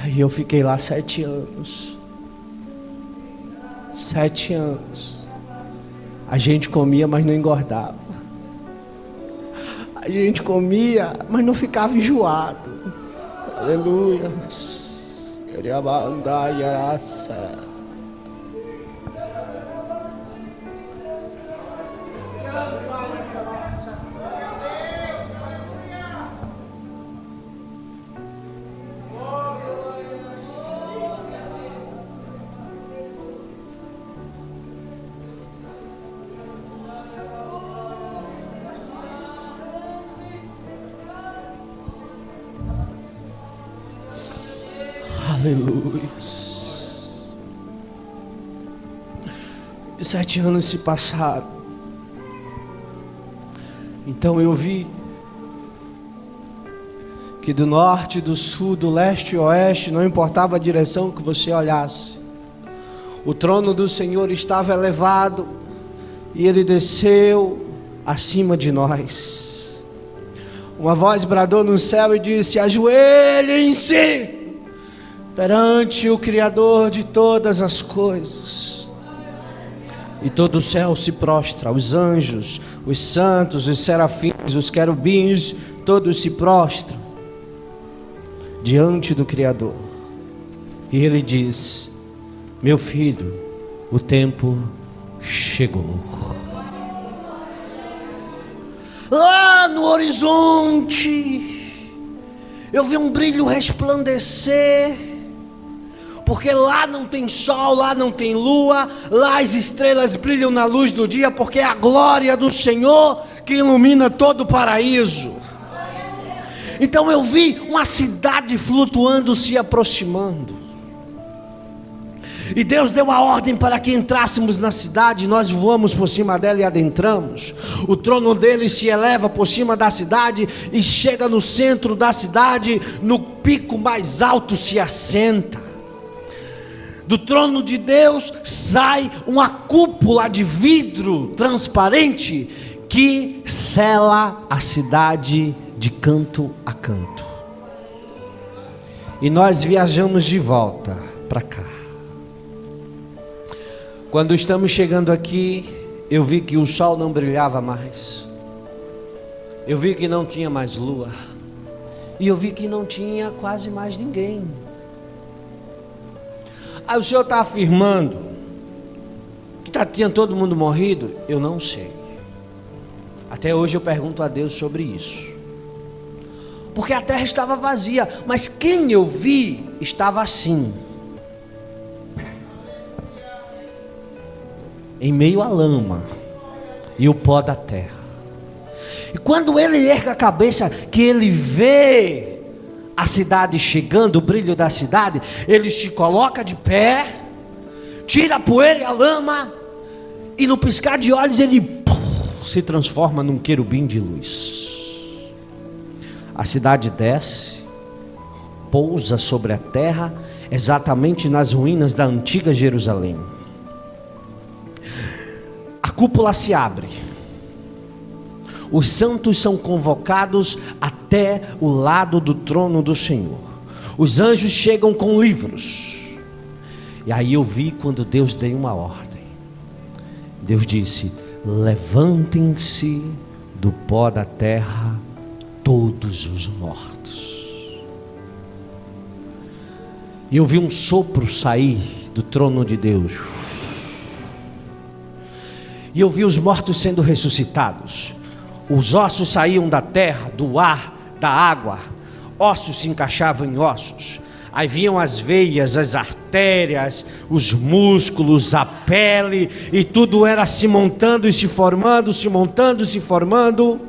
E eu fiquei lá 7 anos. 7 anos. A gente comia, mas não engordava. A gente comia, mas não ficava enjoado. Aleluia. Queria andar e araça. Aleluia. E 7 anos se passaram. Então eu vi que do norte, do sul, do leste e oeste, não importava a direção que você olhasse, o trono do Senhor estava elevado e Ele desceu acima de nós. Uma voz bradou no céu e disse: ajoelhem-se perante o Criador de todas as coisas. E todo o céu se prostra, os anjos, os santos, os serafins, os querubins, todos se prostram diante do Criador. E ele diz: meu filho, o tempo chegou. Lá no horizonte eu vi um brilho resplandecer, porque lá não tem sol, lá não tem lua, lá as estrelas brilham na luz do dia, porque é a glória do Senhor que ilumina todo o paraíso. Então eu vi uma cidade flutuando, se aproximando. E Deus deu a ordem para que entrássemos na cidade. Nós voamos por cima dela e adentramos. O trono dele se eleva por cima da cidade e chega no centro da cidade. No pico mais alto se assenta. Do trono de Deus sai uma cúpula de vidro transparente que sela a cidade de canto a canto. E nós viajamos de volta para cá. Quando estamos chegando aqui, eu vi que o sol não brilhava mais. Eu vi que não tinha mais lua. E eu vi que não tinha quase mais ninguém. Aí o Senhor está afirmando que tinha todo mundo morrido? Eu não sei. Até hoje eu pergunto a Deus sobre isso. Porque a terra estava vazia, mas quem eu vi estava assim, em meio à lama e o pó da terra. E quando ele ergue a cabeça, que ele vê a cidade chegando, o brilho da cidade, ele se coloca de pé, tira a poeira e a lama, e no piscar de olhos ele se transforma num querubim de luz. A cidade desce, pousa sobre a terra, exatamente nas ruínas da antiga Jerusalém. A cúpula se abre. Os santos são convocados até o lado do trono do Senhor. Os anjos chegam com livros. E aí eu vi quando Deus deu uma ordem. Deus disse: levantem-se do pó da terra todos os mortos. E eu vi um sopro sair do trono de Deus. E eu vi os mortos sendo ressuscitados. Os ossos saíam da terra, do ar, da água. Ossos se encaixavam em ossos. Aí vinham as veias, as artérias, os músculos, a pele. E tudo era se montando e se formando, se montando e se formando.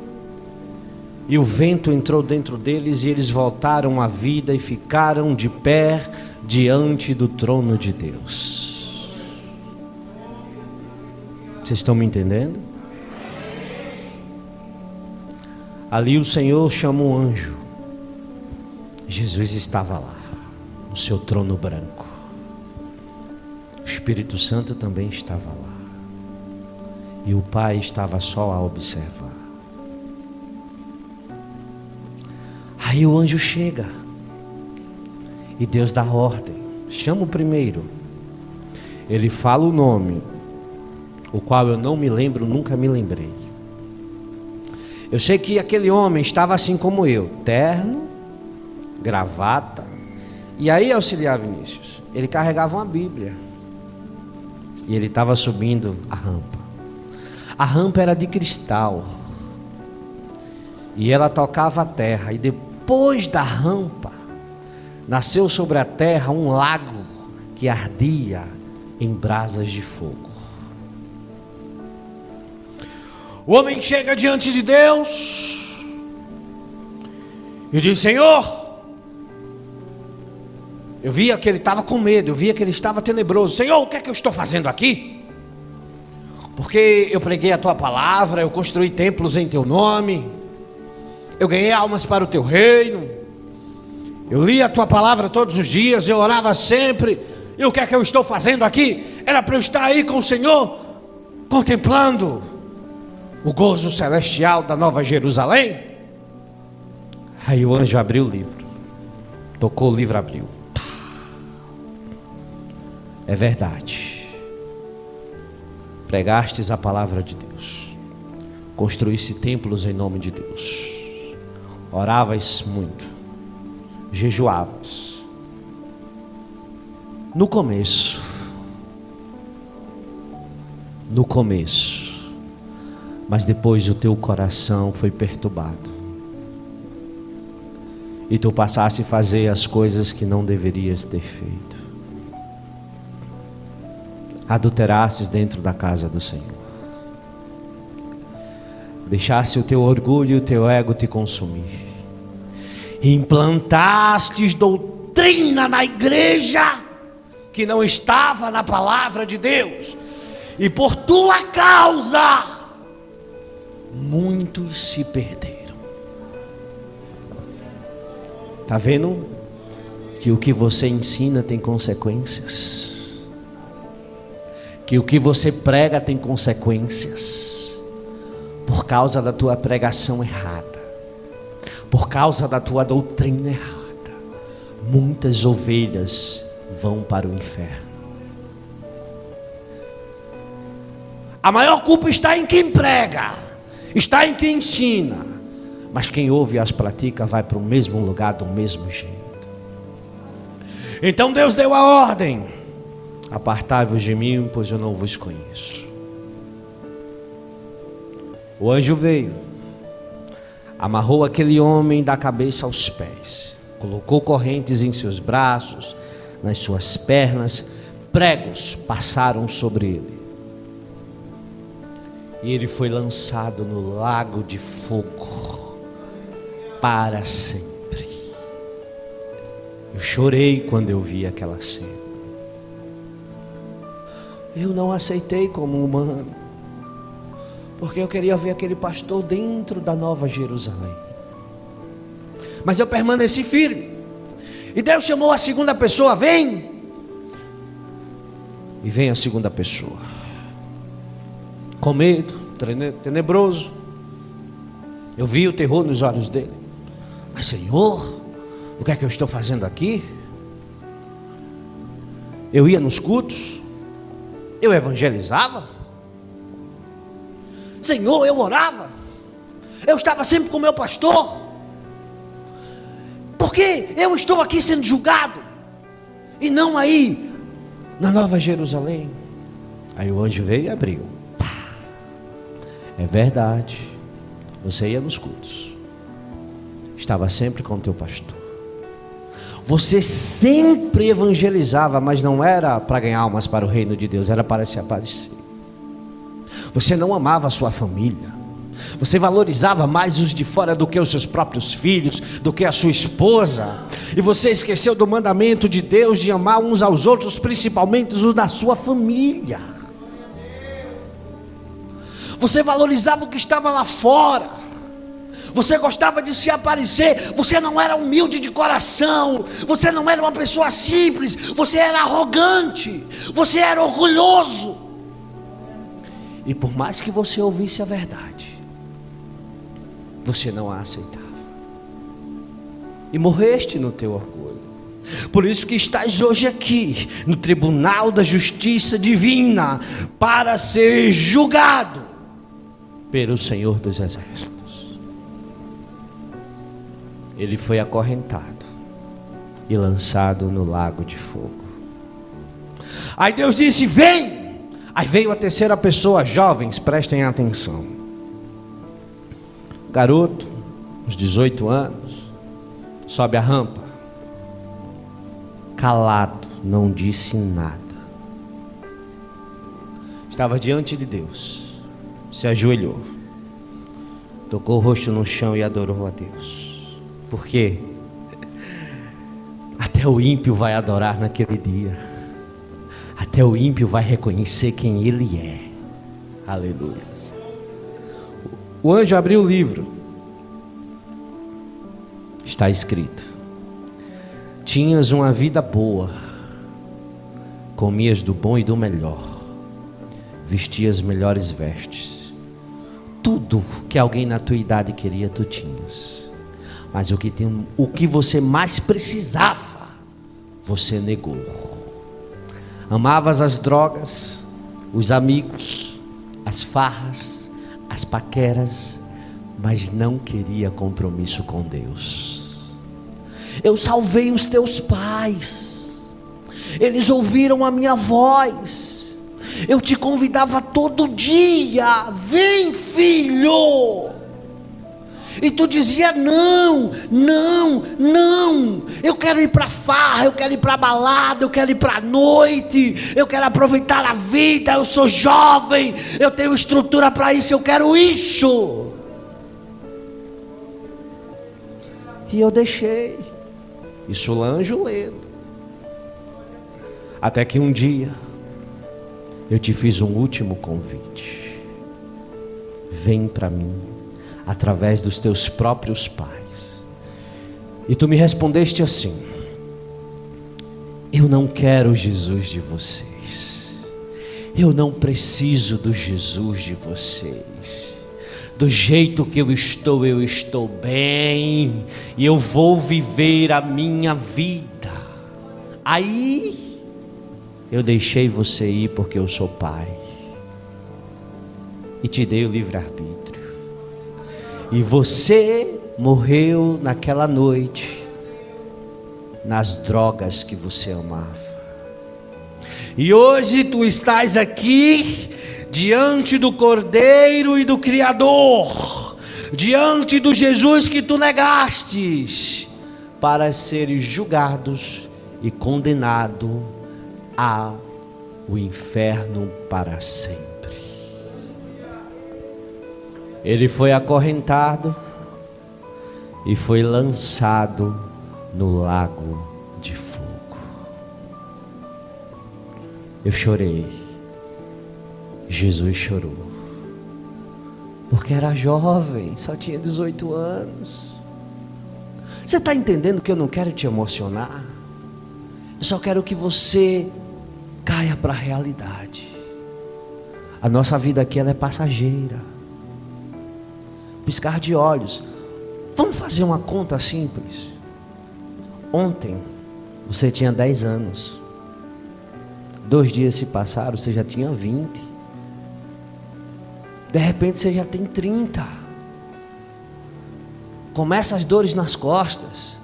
E o vento entrou dentro deles e eles voltaram à vida e ficaram de pé diante do trono de Deus. Vocês estão me entendendo? Ali o Senhor chama um anjo. Jesus estava lá, no seu trono branco. O Espírito Santo também estava lá. E o Pai estava só a observar. Aí o anjo chega. E Deus dá ordem. Chama o primeiro. Ele fala o nome, o qual eu não me lembro, nunca me lembrei. Eu sei que aquele homem estava assim como eu, terno, gravata. E aí, auxiliar Vinícius, ele carregava uma Bíblia. E ele estava subindo a rampa. A rampa era de cristal. E ela tocava a terra. E depois da rampa, nasceu sobre a terra um lago que ardia em brasas de fogo. O homem chega diante de Deus e diz: Senhor, eu via que ele estava com medo, eu via que ele estava tenebroso. Senhor, o que é que eu estou fazendo aqui? Porque eu preguei a tua palavra, eu construí templos em teu nome, eu ganhei almas para o teu reino, eu li a tua palavra todos os dias, eu orava sempre. E o que é que eu estou fazendo aqui? Era para eu estar aí com o Senhor, contemplando o gozo celestial da Nova Jerusalém. Aí o anjo abriu o livro, tocou o livro, abriu. É verdade, pregastes a palavra de Deus, construísse templos em nome de Deus, oravas muito, jejuavas. No começo, mas depois o teu coração foi perturbado, e tu passaste a fazer as coisas que não deverias ter feito. Adulterastes dentro da casa do Senhor. deixasse o teu orgulho e o teu ego te consumir. Implantastes doutrina na igreja que não estava na palavra de Deus, e por tua causa muitos se perderam. Está vendo que o que você ensina tem consequências? Que o que você prega tem consequências? Por causa da tua pregação errada, por causa da tua doutrina errada, muitas ovelhas vão para o inferno. A maior culpa está em quem prega, está em quem ensina, mas quem ouve e as pratica vai para o mesmo lugar do mesmo jeito. Então Deus deu a ordem: apartai-vos de mim, pois eu não vos conheço. O anjo veio, amarrou aquele homem da cabeça aos pés, colocou correntes em seus braços, nas suas pernas, pregos passaram sobre ele, e ele foi lançado no lago de fogo para sempre. Eu chorei quando eu vi aquela cena. Eu não aceitei como humano, porque eu queria ver aquele pastor dentro da Nova Jerusalém. Mas eu permaneci firme. E Deus chamou a segunda pessoa: vem. E vem a segunda pessoa, com medo, tenebroso. Eu vi o terror nos olhos dele. Mas Senhor, o que é que eu estou fazendo aqui? Eu ia nos cultos, eu evangelizava, Senhor, eu orava, eu estava sempre com o meu pastor. Por que eu estou aqui sendo julgado e não aí na Nova Jerusalém? Aí o anjo veio e abriu. É verdade, você ia nos cultos, estava sempre com o teu pastor, você sempre evangelizava, mas não era para ganhar almas para o reino de Deus, era para se aparecer. Você não amava a sua família, você valorizava mais os de fora do que os seus próprios filhos, do que a sua esposa, e você esqueceu do mandamento de Deus de amar uns aos outros, principalmente os da sua família. Você valorizava o que estava lá fora, você gostava de se aparecer, você não era humilde de coração, você não era uma pessoa simples, você era arrogante, você era orgulhoso. E por mais que você ouvisse a verdade, você não a aceitava, e morreste no teu orgulho. Por isso que estás hoje aqui, no tribunal da justiça divina, para ser julgado pelo Senhor dos Exércitos. Ele foi acorrentado e lançado no lago de fogo. Aí Deus disse: vem. Aí veio a terceira pessoa. Jovens, prestem atenção. Garoto, uns 18 anos, sobe a rampa, calado, não disse nada. Estava diante de Deus, se ajoelhou, tocou o rosto no chão e adorou a Deus. Por quê? Até o ímpio vai adorar naquele dia, até o ímpio vai reconhecer quem ele é. Aleluia. O anjo abriu o livro, está escrito: tinhas uma vida boa, comias do bom e do melhor, vestias melhores vestes, tudo que alguém na tua idade queria tu tinhas. Mas o que você mais precisava, você negou. Amavas as drogas, os amigos, as farras, as paqueras, mas não queria compromisso com Deus. Eu salvei os teus pais, eles ouviram a minha voz, eu te convidava todo dia: vem filho. E tu dizia: não, não, não, eu quero ir para farra, eu quero ir para balada, eu quero ir para noite, eu quero aproveitar a vida, eu sou jovem, eu tenho estrutura para isso, eu quero isso. E eu deixei. E Solange lendo. Até que um dia eu te fiz um último convite. Vem para mim, através dos teus próprios pais. E tu me respondeste assim: eu não quero o Jesus de vocês. Eu não preciso do Jesus de vocês. Do jeito que eu estou bem. E eu vou viver a minha vida. Aí eu deixei você ir porque eu sou pai. E te dei o livre-arbítrio. E você morreu naquela noite nas drogas que você amava. E hoje tu estás aqui diante do Cordeiro e do Criador, diante do Jesus que tu negastes, para seres julgados e condenado ao inferno para sempre. Ele foi acorrentado e foi lançado no lago de fogo. Eu chorei. Jesus chorou. Porque era jovem, só tinha 18 anos. Você está entendendo que eu não quero te emocionar? Eu só quero que você caia para a realidade. A nossa vida aqui ela é passageira. Piscar de olhos. Vamos fazer uma conta simples. Ontem você tinha 10 anos. 2 dias se passaram, você já tinha 20. De repente você já tem 30. Começa as dores nas costas.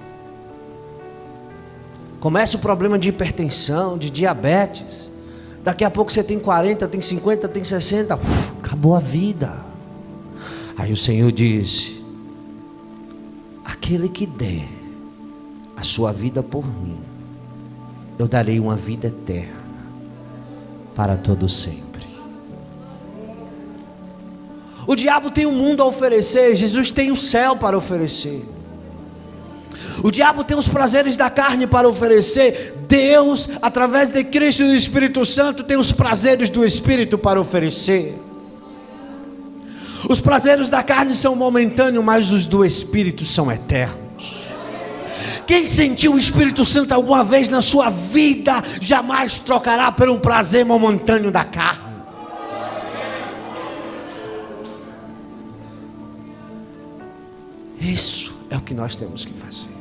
Começa o problema de hipertensão, de diabetes. Daqui a pouco você tem 40, tem 50, tem 60. Acabou a vida. Aí o Senhor diz: aquele que der a sua vida por mim, eu darei uma vida eterna para todo sempre. O diabo tem o mundo a oferecer, Jesus tem o céu para oferecer. O diabo tem os prazeres da carne para oferecer. Deus, através de Cristo e do Espírito Santo, tem os prazeres do Espírito para oferecer. Os prazeres da carne são momentâneos, mas os do Espírito são eternos. Quem sentiu o Espírito Santo alguma vez na sua vida, jamais trocará por um prazer momentâneo da carne. Isso é o que nós temos que fazer.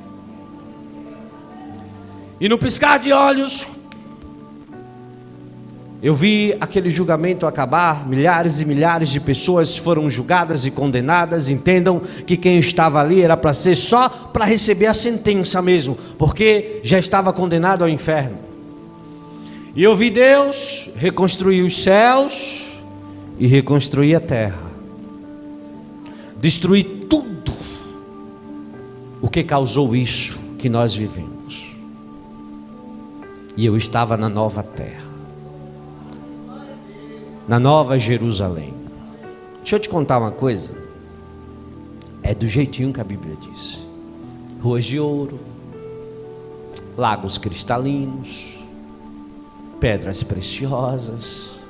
E no piscar de olhos, eu vi aquele julgamento acabar. Milhares e milhares de pessoas foram julgadas e condenadas. Entendam que quem estava ali era para ser só para receber a sentença mesmo, porque já estava condenado ao inferno. E eu vi Deus reconstruir os céus e reconstruir a terra, destruir tudo o que causou isso que nós vivemos. E eu estava na nova terra, na nova Jerusalém. Deixa eu te contar uma coisa. É do jeitinho que a Bíblia diz. Ruas de ouro, lagos cristalinos, pedras preciosas,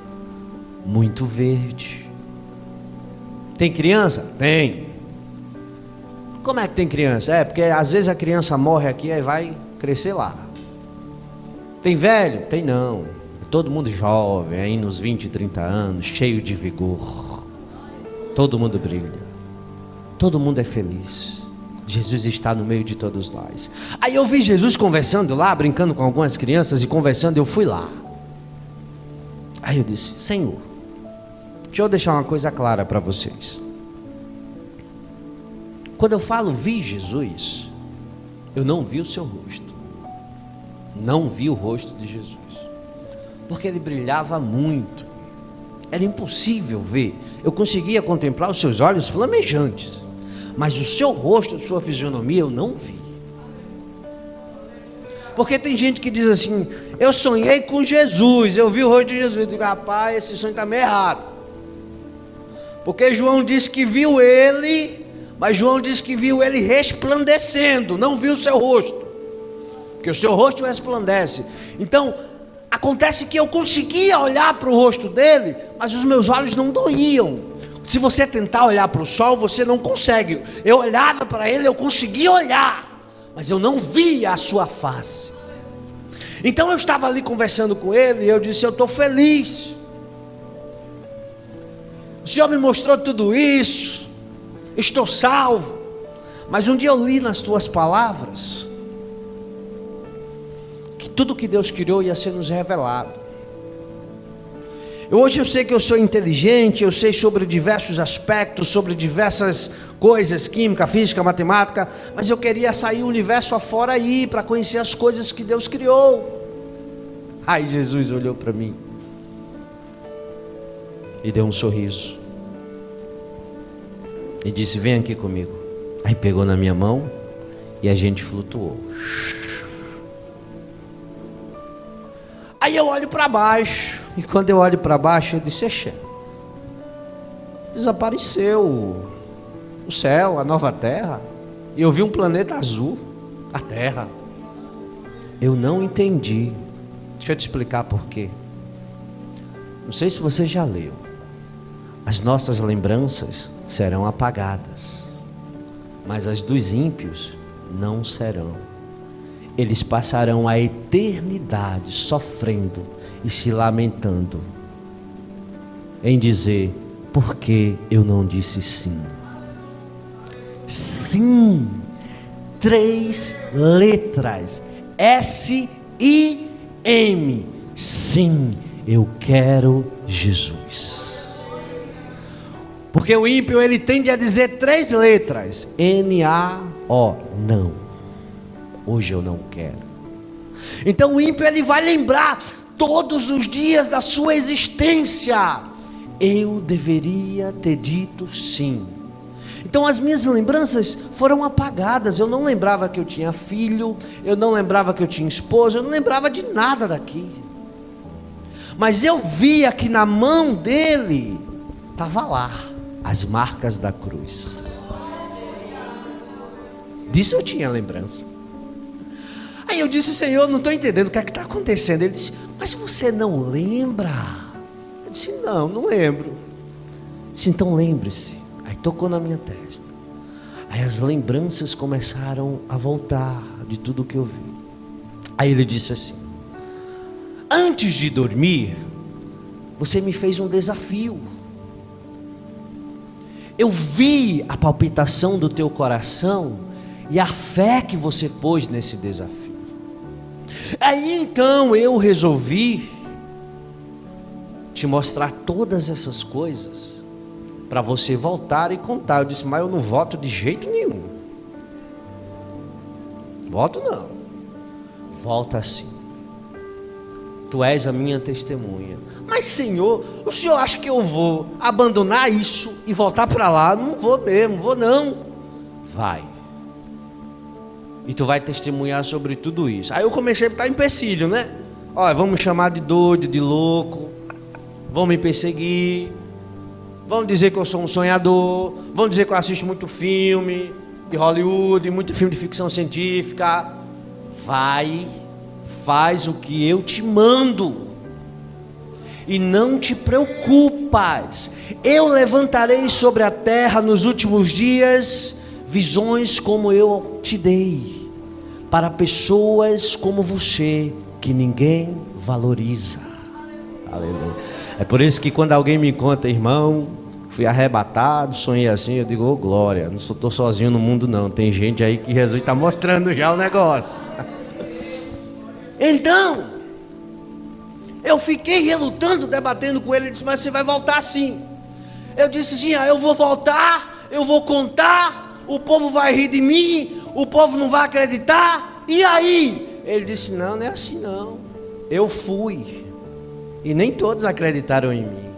muito verde. Tem criança? Tem. Como é que tem criança? É, porque às vezes a criança morre aqui e vai crescer lá. Tem velho? Tem não. Todo mundo jovem, aí nos 20, 30 anos, cheio de vigor. Todo mundo brilha. Todo mundo é feliz. Jesus está no meio de todos nós. Aí eu vi Jesus conversando lá, brincando com algumas crianças e conversando, eu fui lá. Aí eu disse: Senhor, deixa eu deixar uma coisa clara para vocês. Quando eu falo vi Jesus, eu não vi o seu rosto. Não vi o rosto de Jesus, porque ele brilhava muito. Era impossível ver. Eu conseguia contemplar os seus olhos flamejantes, mas o seu rosto, a sua fisionomia, eu não vi. Porque tem gente que diz assim: eu sonhei com Jesus, eu vi o rosto de Jesus. Eu digo: rapaz, esse sonho está meio errado. Porque João disse que viu ele, Mas João diz que viu ele resplandecendo, não viu o seu rosto, porque o seu rosto resplandece. Então, acontece que eu conseguia olhar para o rosto dele, mas os meus olhos não doíam. Se você tentar olhar para o sol, você não consegue. Eu olhava para ele, eu conseguia olhar, mas eu não via a sua face. Então eu estava ali conversando com ele, e eu disse: eu estou feliz. O Senhor me mostrou tudo isso, estou salvo. Mas um dia eu li nas tuas palavras que tudo que Deus criou ia ser nos revelado. Hoje eu sei que eu sou inteligente, eu sei sobre diversos aspectos, sobre diversas coisas, química, física, matemática, mas eu queria sair o universo afora aí, para conhecer as coisas que Deus criou. Aí Jesus olhou para mim e deu um sorriso e disse: vem aqui comigo. Aí pegou na minha mão e a gente flutuou. Aí eu olho para baixo, e quando eu olho para baixo eu disse: Exe, desapareceu o céu, a nova terra, e eu vi um planeta azul, a terra. Eu não entendi. Deixa eu te explicar por quê. Não sei se você já leu. As nossas lembranças serão apagadas, mas as dos ímpios não serão. Eles passarão a eternidade sofrendo e se lamentando, em dizer: por que eu não disse sim? Sim, 3 letras, S-I-M, sim, eu quero Jesus. Porque o ímpio, ele tende a dizer 3 letras, N-A-O, não, hoje eu não quero. Então o ímpio, ele vai lembrar todos os dias da sua existência: eu deveria ter dito sim. Então as minhas lembranças foram apagadas. Eu não lembrava que eu tinha filho, eu não lembrava que eu tinha esposa, eu não lembrava de nada daqui. Mas eu via que na mão dele estava lá as marcas da cruz. Disso eu tinha lembrança. Aí eu disse: Senhor, não estou entendendo o que é que está acontecendo. Ele disse: mas você não lembra? Eu disse: não lembro. Ele disse: então lembre-se. Aí tocou na minha testa. Aí as lembranças começaram a voltar de tudo que eu vi. Aí ele disse assim: antes de dormir, você me fez um desafio. Eu vi a palpitação do teu coração e a fé que você pôs nesse desafio. Aí então eu resolvi te mostrar todas essas coisas para você voltar e contar. Eu disse: mas eu não voto de jeito nenhum. Voto não. Volta assim. Tu és a minha testemunha. Mas Senhor, o Senhor acha que eu vou abandonar isso e voltar para lá? Não vou mesmo, vou não. Vai. E tu vai testemunhar sobre tudo isso. Aí eu comecei a botar empecilho, né? Olha, vão me chamar de doido, de louco, vão me perseguir, vão dizer que eu sou um sonhador, vão dizer que eu assisto muito filme de Hollywood, muito filme de ficção científica. Vai, faz o que eu te mando e não te preocupas. Eu levantarei sobre a terra nos últimos dias visões como eu te dei, para pessoas como você, que ninguém valoriza. Aleluia. É por isso que quando alguém me conta: irmão, fui arrebatado, sonhei assim, eu digo: ô glória, não estou sozinho no mundo não, tem gente aí que Jesus está mostrando já o negócio. Então eu fiquei relutando, debatendo com ele. Ele disse: mas você vai voltar sim. Eu disse: sim, eu vou voltar, eu vou contar, o povo vai rir de mim, o povo não vai acreditar, e aí? Ele disse: não é assim não. Eu fui e nem todos acreditaram em mim.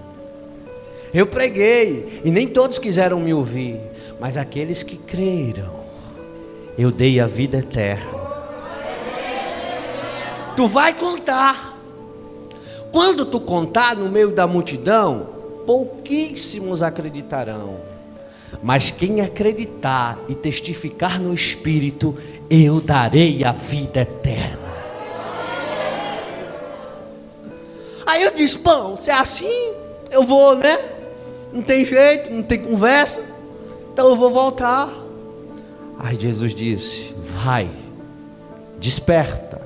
Eu preguei e nem todos quiseram me ouvir, mas aqueles que creram, eu dei a vida eterna. Tu vai contar. Quando tu contar no meio da multidão, pouquíssimos acreditarão. Mas quem acreditar e testificar no Espírito, eu darei a vida eterna. Aí eu disse, bom, se é assim, eu vou, né? Não tem jeito, não tem conversa, então eu vou voltar. Aí Jesus disse, vai, desperta,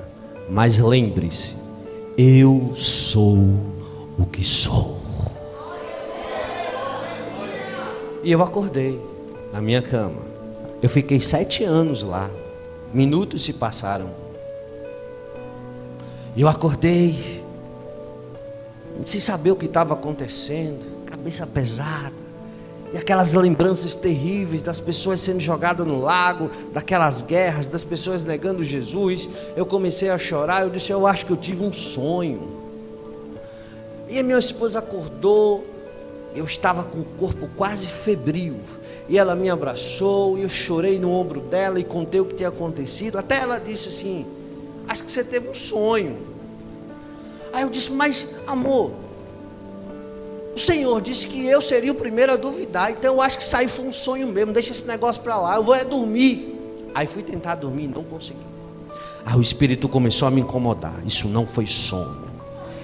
mas lembre-se, eu sou o que sou. E eu acordei na minha cama. Eu fiquei 7 anos lá. Minutos se passaram. E eu acordei, sem saber o que estava acontecendo, cabeça pesada. E aquelas lembranças terríveis das pessoas sendo jogadas no lago, daquelas guerras, das pessoas negando Jesus. Eu comecei a chorar, eu disse, eu acho que eu tive um sonho. E a minha esposa acordou, eu estava com o corpo quase febril. E ela me abraçou, e eu chorei no ombro dela e contei o que tinha acontecido. Até ela disse assim, acho que você teve um sonho. Aí eu disse, mas amor, o Senhor disse que eu seria o primeiro a duvidar, então eu acho que isso aí foi um sonho mesmo, deixa esse negócio para lá, eu vou dormir. Aí fui tentar dormir, não consegui. Aí o Espírito começou a me incomodar, isso não foi sono,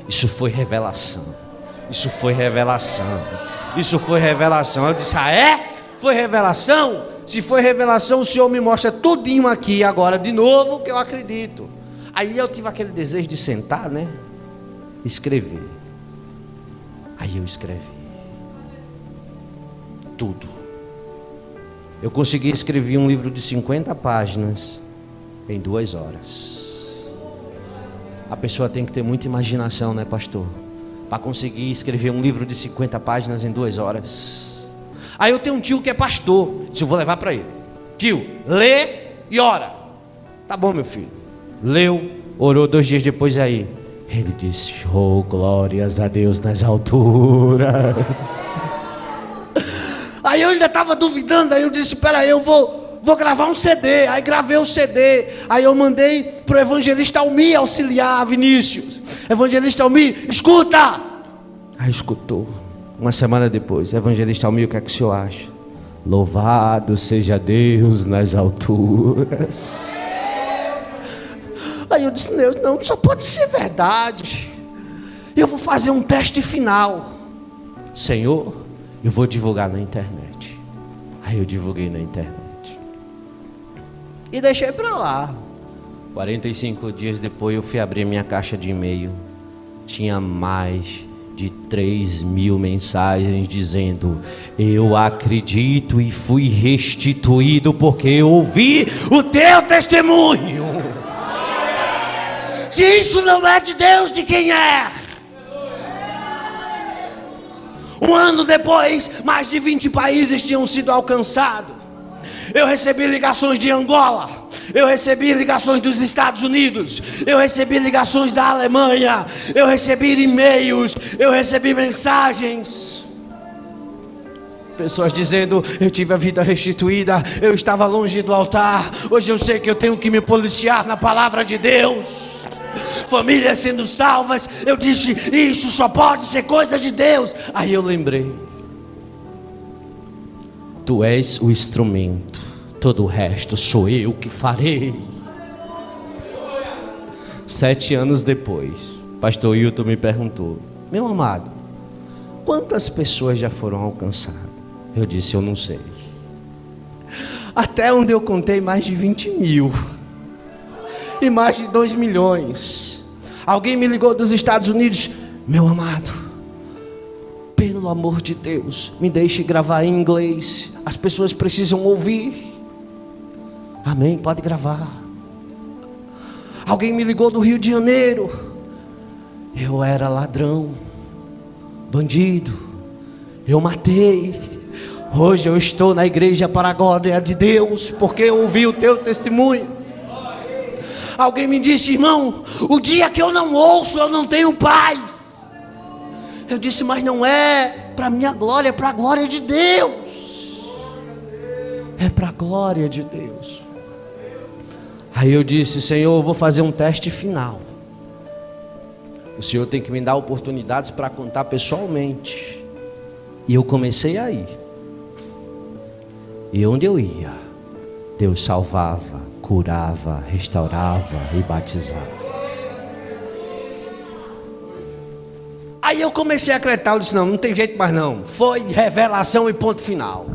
isso foi revelação, isso foi revelação, isso foi revelação. Eu disse, ah é? Foi revelação? Se foi revelação, o Senhor me mostra tudinho aqui agora de novo, que eu acredito. Aí eu tive aquele desejo de sentar, né? Escrever. Aí eu escrevi tudo. Eu consegui escrever um livro de 50 páginas em 2 horas. A pessoa tem que ter muita imaginação, né, pastor? Para conseguir escrever um livro de 50 páginas em 2 horas. Aí eu tenho um tio que é pastor, disse, eu vou levar para ele. Tio, lê e ora. Tá bom, meu filho. Leu, orou 2 dias depois aí. Ele disse, oh, glórias a Deus nas alturas. Aí eu ainda estava duvidando, aí eu disse, espera aí, eu vou gravar um CD. Aí gravei o CD, aí eu mandei para o evangelista Almi auxiliar Vinícius. Evangelista Almi, escuta! Aí escutou. Uma semana depois, evangelista Almi, o que é que o senhor acha? Louvado seja Deus nas alturas. Aí eu disse, Deus, não, só pode ser verdade. Eu vou fazer um teste final. Senhor, eu vou divulgar na internet. Aí eu divulguei na internet. E deixei para lá. 45 dias depois eu fui abrir minha caixa de e-mail. Tinha mais de 3.000 mensagens dizendo, eu acredito e fui restituído porque eu ouvi o teu testemunho. Se isso não é de Deus, de quem é? 1 ano depois, mais de 20 países tinham sido alcançados. Eu recebi ligações de Angola, eu recebi ligações dos Estados Unidos, eu recebi ligações da Alemanha, eu recebi e-mails, eu recebi mensagens. Pessoas dizendo, eu tive a vida restituída, eu estava longe do altar, hoje eu sei que eu tenho que me policiar na palavra de Deus. Famílias sendo salvas, eu disse, isso só pode ser coisa de Deus. Aí eu lembrei, tu és o instrumento, todo o resto sou eu que farei. 7 anos depois, pastor Hilton me perguntou, meu amado, quantas pessoas já foram alcançadas? Eu disse, eu não sei. Até onde eu contei, mais de 20.000. E mais de 2 milhões. Alguém me ligou dos Estados Unidos, meu amado, pelo amor de Deus, me deixe gravar em inglês, as pessoas precisam ouvir. Amém, pode gravar. Alguém me ligou do Rio de Janeiro, eu era ladrão, bandido, eu matei, hoje eu estou na igreja para a glória de Deus, porque eu ouvi o teu testemunho. Alguém me disse, irmão, o dia que eu não ouço, eu não tenho paz. Eu disse, mas não é para a minha glória, é para a glória de Deus. É para a glória de Deus. Aí eu disse, Senhor, eu vou fazer um teste final. O Senhor tem que me dar oportunidades para contar pessoalmente. E eu comecei aí. E onde eu ia, Deus salvava, curava, restaurava e batizava. Aí eu comecei a acreditar, eu disse, não tem jeito mais não. Foi revelação e ponto final.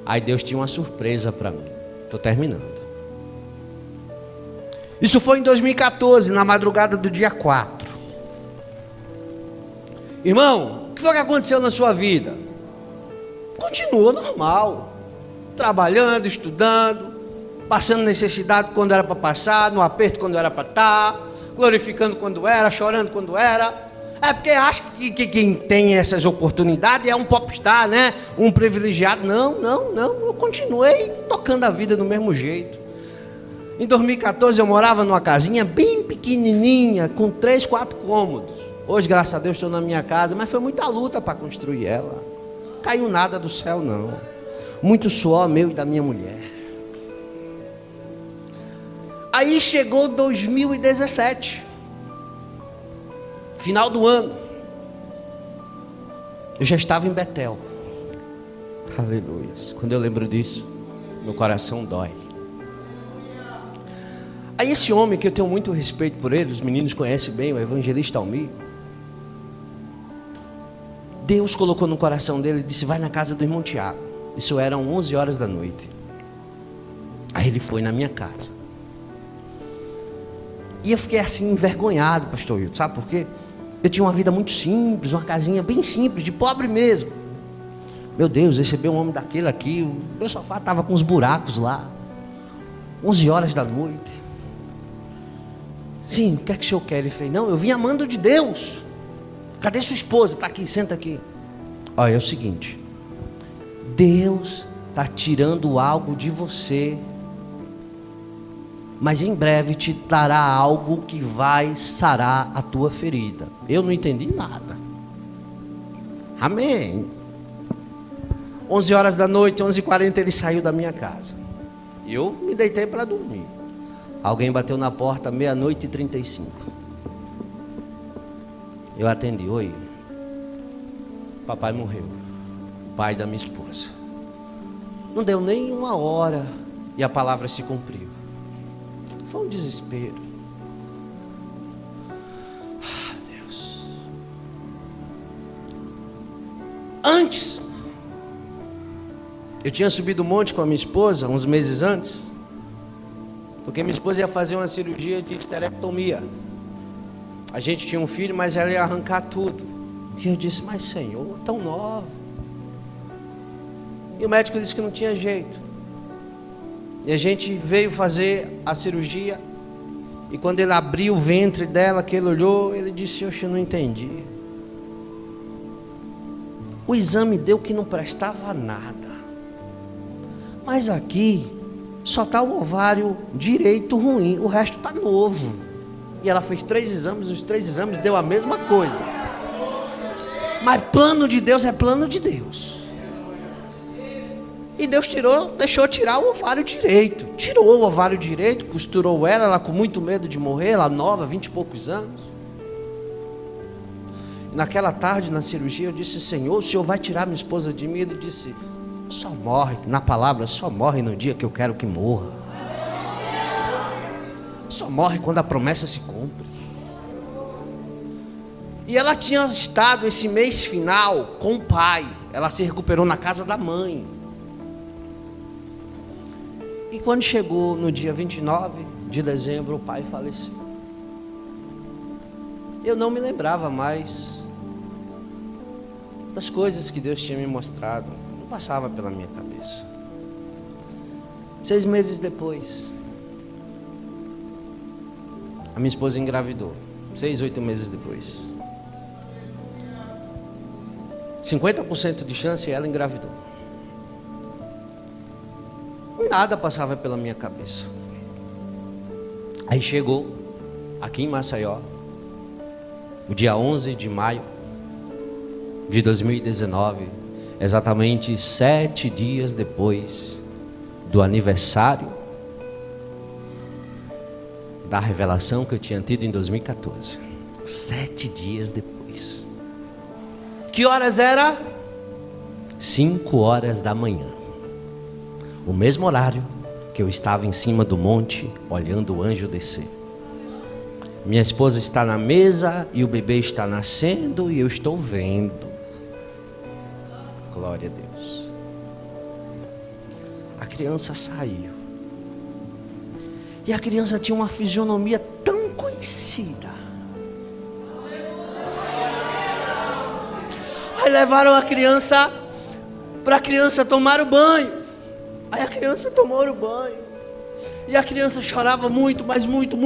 Aí Deus tinha uma surpresa para mim. Estou terminando. Isso foi em 2014, na madrugada do dia 4. Irmão, o que foi que aconteceu na sua vida? Continuou normal. Trabalhando, estudando, passando necessidade quando era para passar, no aperto quando era para estar, glorificando quando era, chorando quando era. É porque acha que quem tem essas oportunidades é um popstar, né? Um privilegiado. Não. Eu continuei tocando a vida do mesmo jeito. Em 2014 eu morava numa casinha bem pequenininha, com 3, 4 cômodos. Hoje, graças a Deus, estou na minha casa, mas foi muita luta para construir ela. Caiu nada do céu, não. Muito suor meu e da minha mulher. Aí chegou 2017. Final do ano. Eu já estava em Betel. Aleluia. Quando eu lembro disso, meu coração dói. Aí esse homem, que eu tenho muito respeito por ele, os meninos conhecem bem, o evangelista Almir, Deus colocou no coração dele e disse, vai na casa do irmão Tiago. Isso eram 11 horas da noite. Aí ele foi na minha casa. E eu fiquei assim envergonhado, pastor Hilton, sabe por quê? Eu tinha uma vida muito simples, uma casinha bem simples, de pobre mesmo. Meu Deus, receber um homem daquele aqui, o meu sofá estava com uns buracos lá. 11 horas da noite. Sim, o que é que o senhor quer? Ele fez, não, eu vim amando de Deus. Cadê sua esposa? Está aqui, senta aqui. Olha, é o seguinte, Deus está tirando algo de você, mas em breve te dará algo que vai sarar a tua ferida. Eu não entendi nada. Amém. 11 horas da noite, 11h40, ele saiu da minha casa. Eu me deitei para dormir. Alguém bateu na porta, 00:35. Eu atendi, oi. Papai morreu. Pai da minha esposa. Não deu nem 1 hora e a palavra se cumpriu. Foi um desespero. Ah, Deus. Antes, eu tinha subido um monte com a minha esposa, uns meses antes, porque minha esposa ia fazer uma cirurgia de esterectomia. A gente tinha um filho, mas ela ia arrancar tudo. E eu disse, mas Senhor, tão nova. E o médico disse que não tinha jeito. E a gente veio fazer a cirurgia. E quando ele abriu o ventre dela, que ele olhou, ele disse, eu não entendi. O exame deu que não prestava nada. Mas aqui só está o ovário direito ruim, o resto está novo. E ela fez 3 exames, os 3 exames deu a mesma coisa. Mas plano de Deus é plano de Deus. E Deus deixou tirar o ovário direito. Tirou o ovário direito, costurou ela com muito medo de morrer, ela nova, 20 e poucos anos. E naquela tarde, na cirurgia, eu disse, Senhor, o Senhor vai tirar minha esposa de mim? Ele disse, só morre, na palavra, só morre no dia que eu quero que morra. Só morre quando a promessa se cumpre. E ela tinha estado esse mês final com o pai. Ela se recuperou na casa da mãe. E quando chegou no dia 29 de dezembro, o pai faleceu. Eu não me lembrava mais das coisas que Deus tinha me mostrado. Não passava pela minha cabeça. 6 meses depois, a minha esposa engravidou. 6, 8 meses depois. 50% de chance e ela engravidou. Nada passava pela minha cabeça. Aí chegou, aqui em Maceió, o dia 11 de maio de 2019, exatamente 7 dias depois do aniversário da revelação que eu tinha tido em 2014. 7 dias depois. Que horas era? 5 horas da manhã. O mesmo horário que eu estava em cima do monte, olhando o anjo descer. Minha esposa está na mesa e o bebê está nascendo e eu estou vendo. Glória a Deus. A criança saiu. E a criança tinha uma fisionomia tão conhecida. Aí levaram a criança para a criança tomar o banho. Aí a criança tomou o banho. E a criança chorava muito, mas muito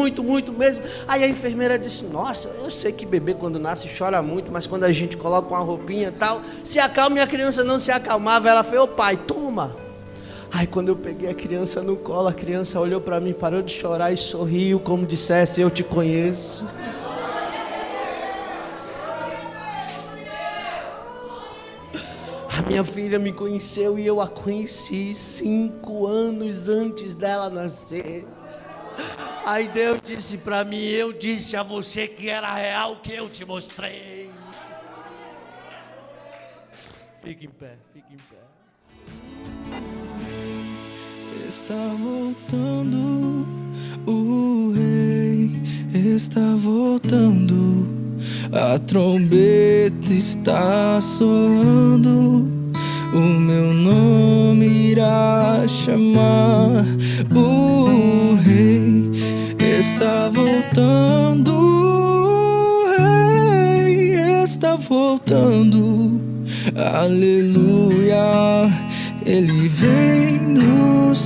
mesmo. Aí a enfermeira disse: nossa, eu sei que bebê quando nasce chora muito, mas quando a gente coloca uma roupinha e tal, se acalma. E a criança não se acalmava. Ela fez: ô pai, toma. Aí quando eu peguei a criança no colo, a criança olhou para mim, parou de chorar e sorriu, como dissesse: eu te conheço. A minha filha me conheceu e eu a conheci 5 anos antes dela nascer. Aí Deus disse para mim: eu disse a você que era real o que eu te mostrei. Fique em pé, fique em pé. Está voltando, o rei está voltando. A trombeta está soando, o meu nome irá chamar. O rei está voltando, o rei está voltando. Aleluia, ele vem nos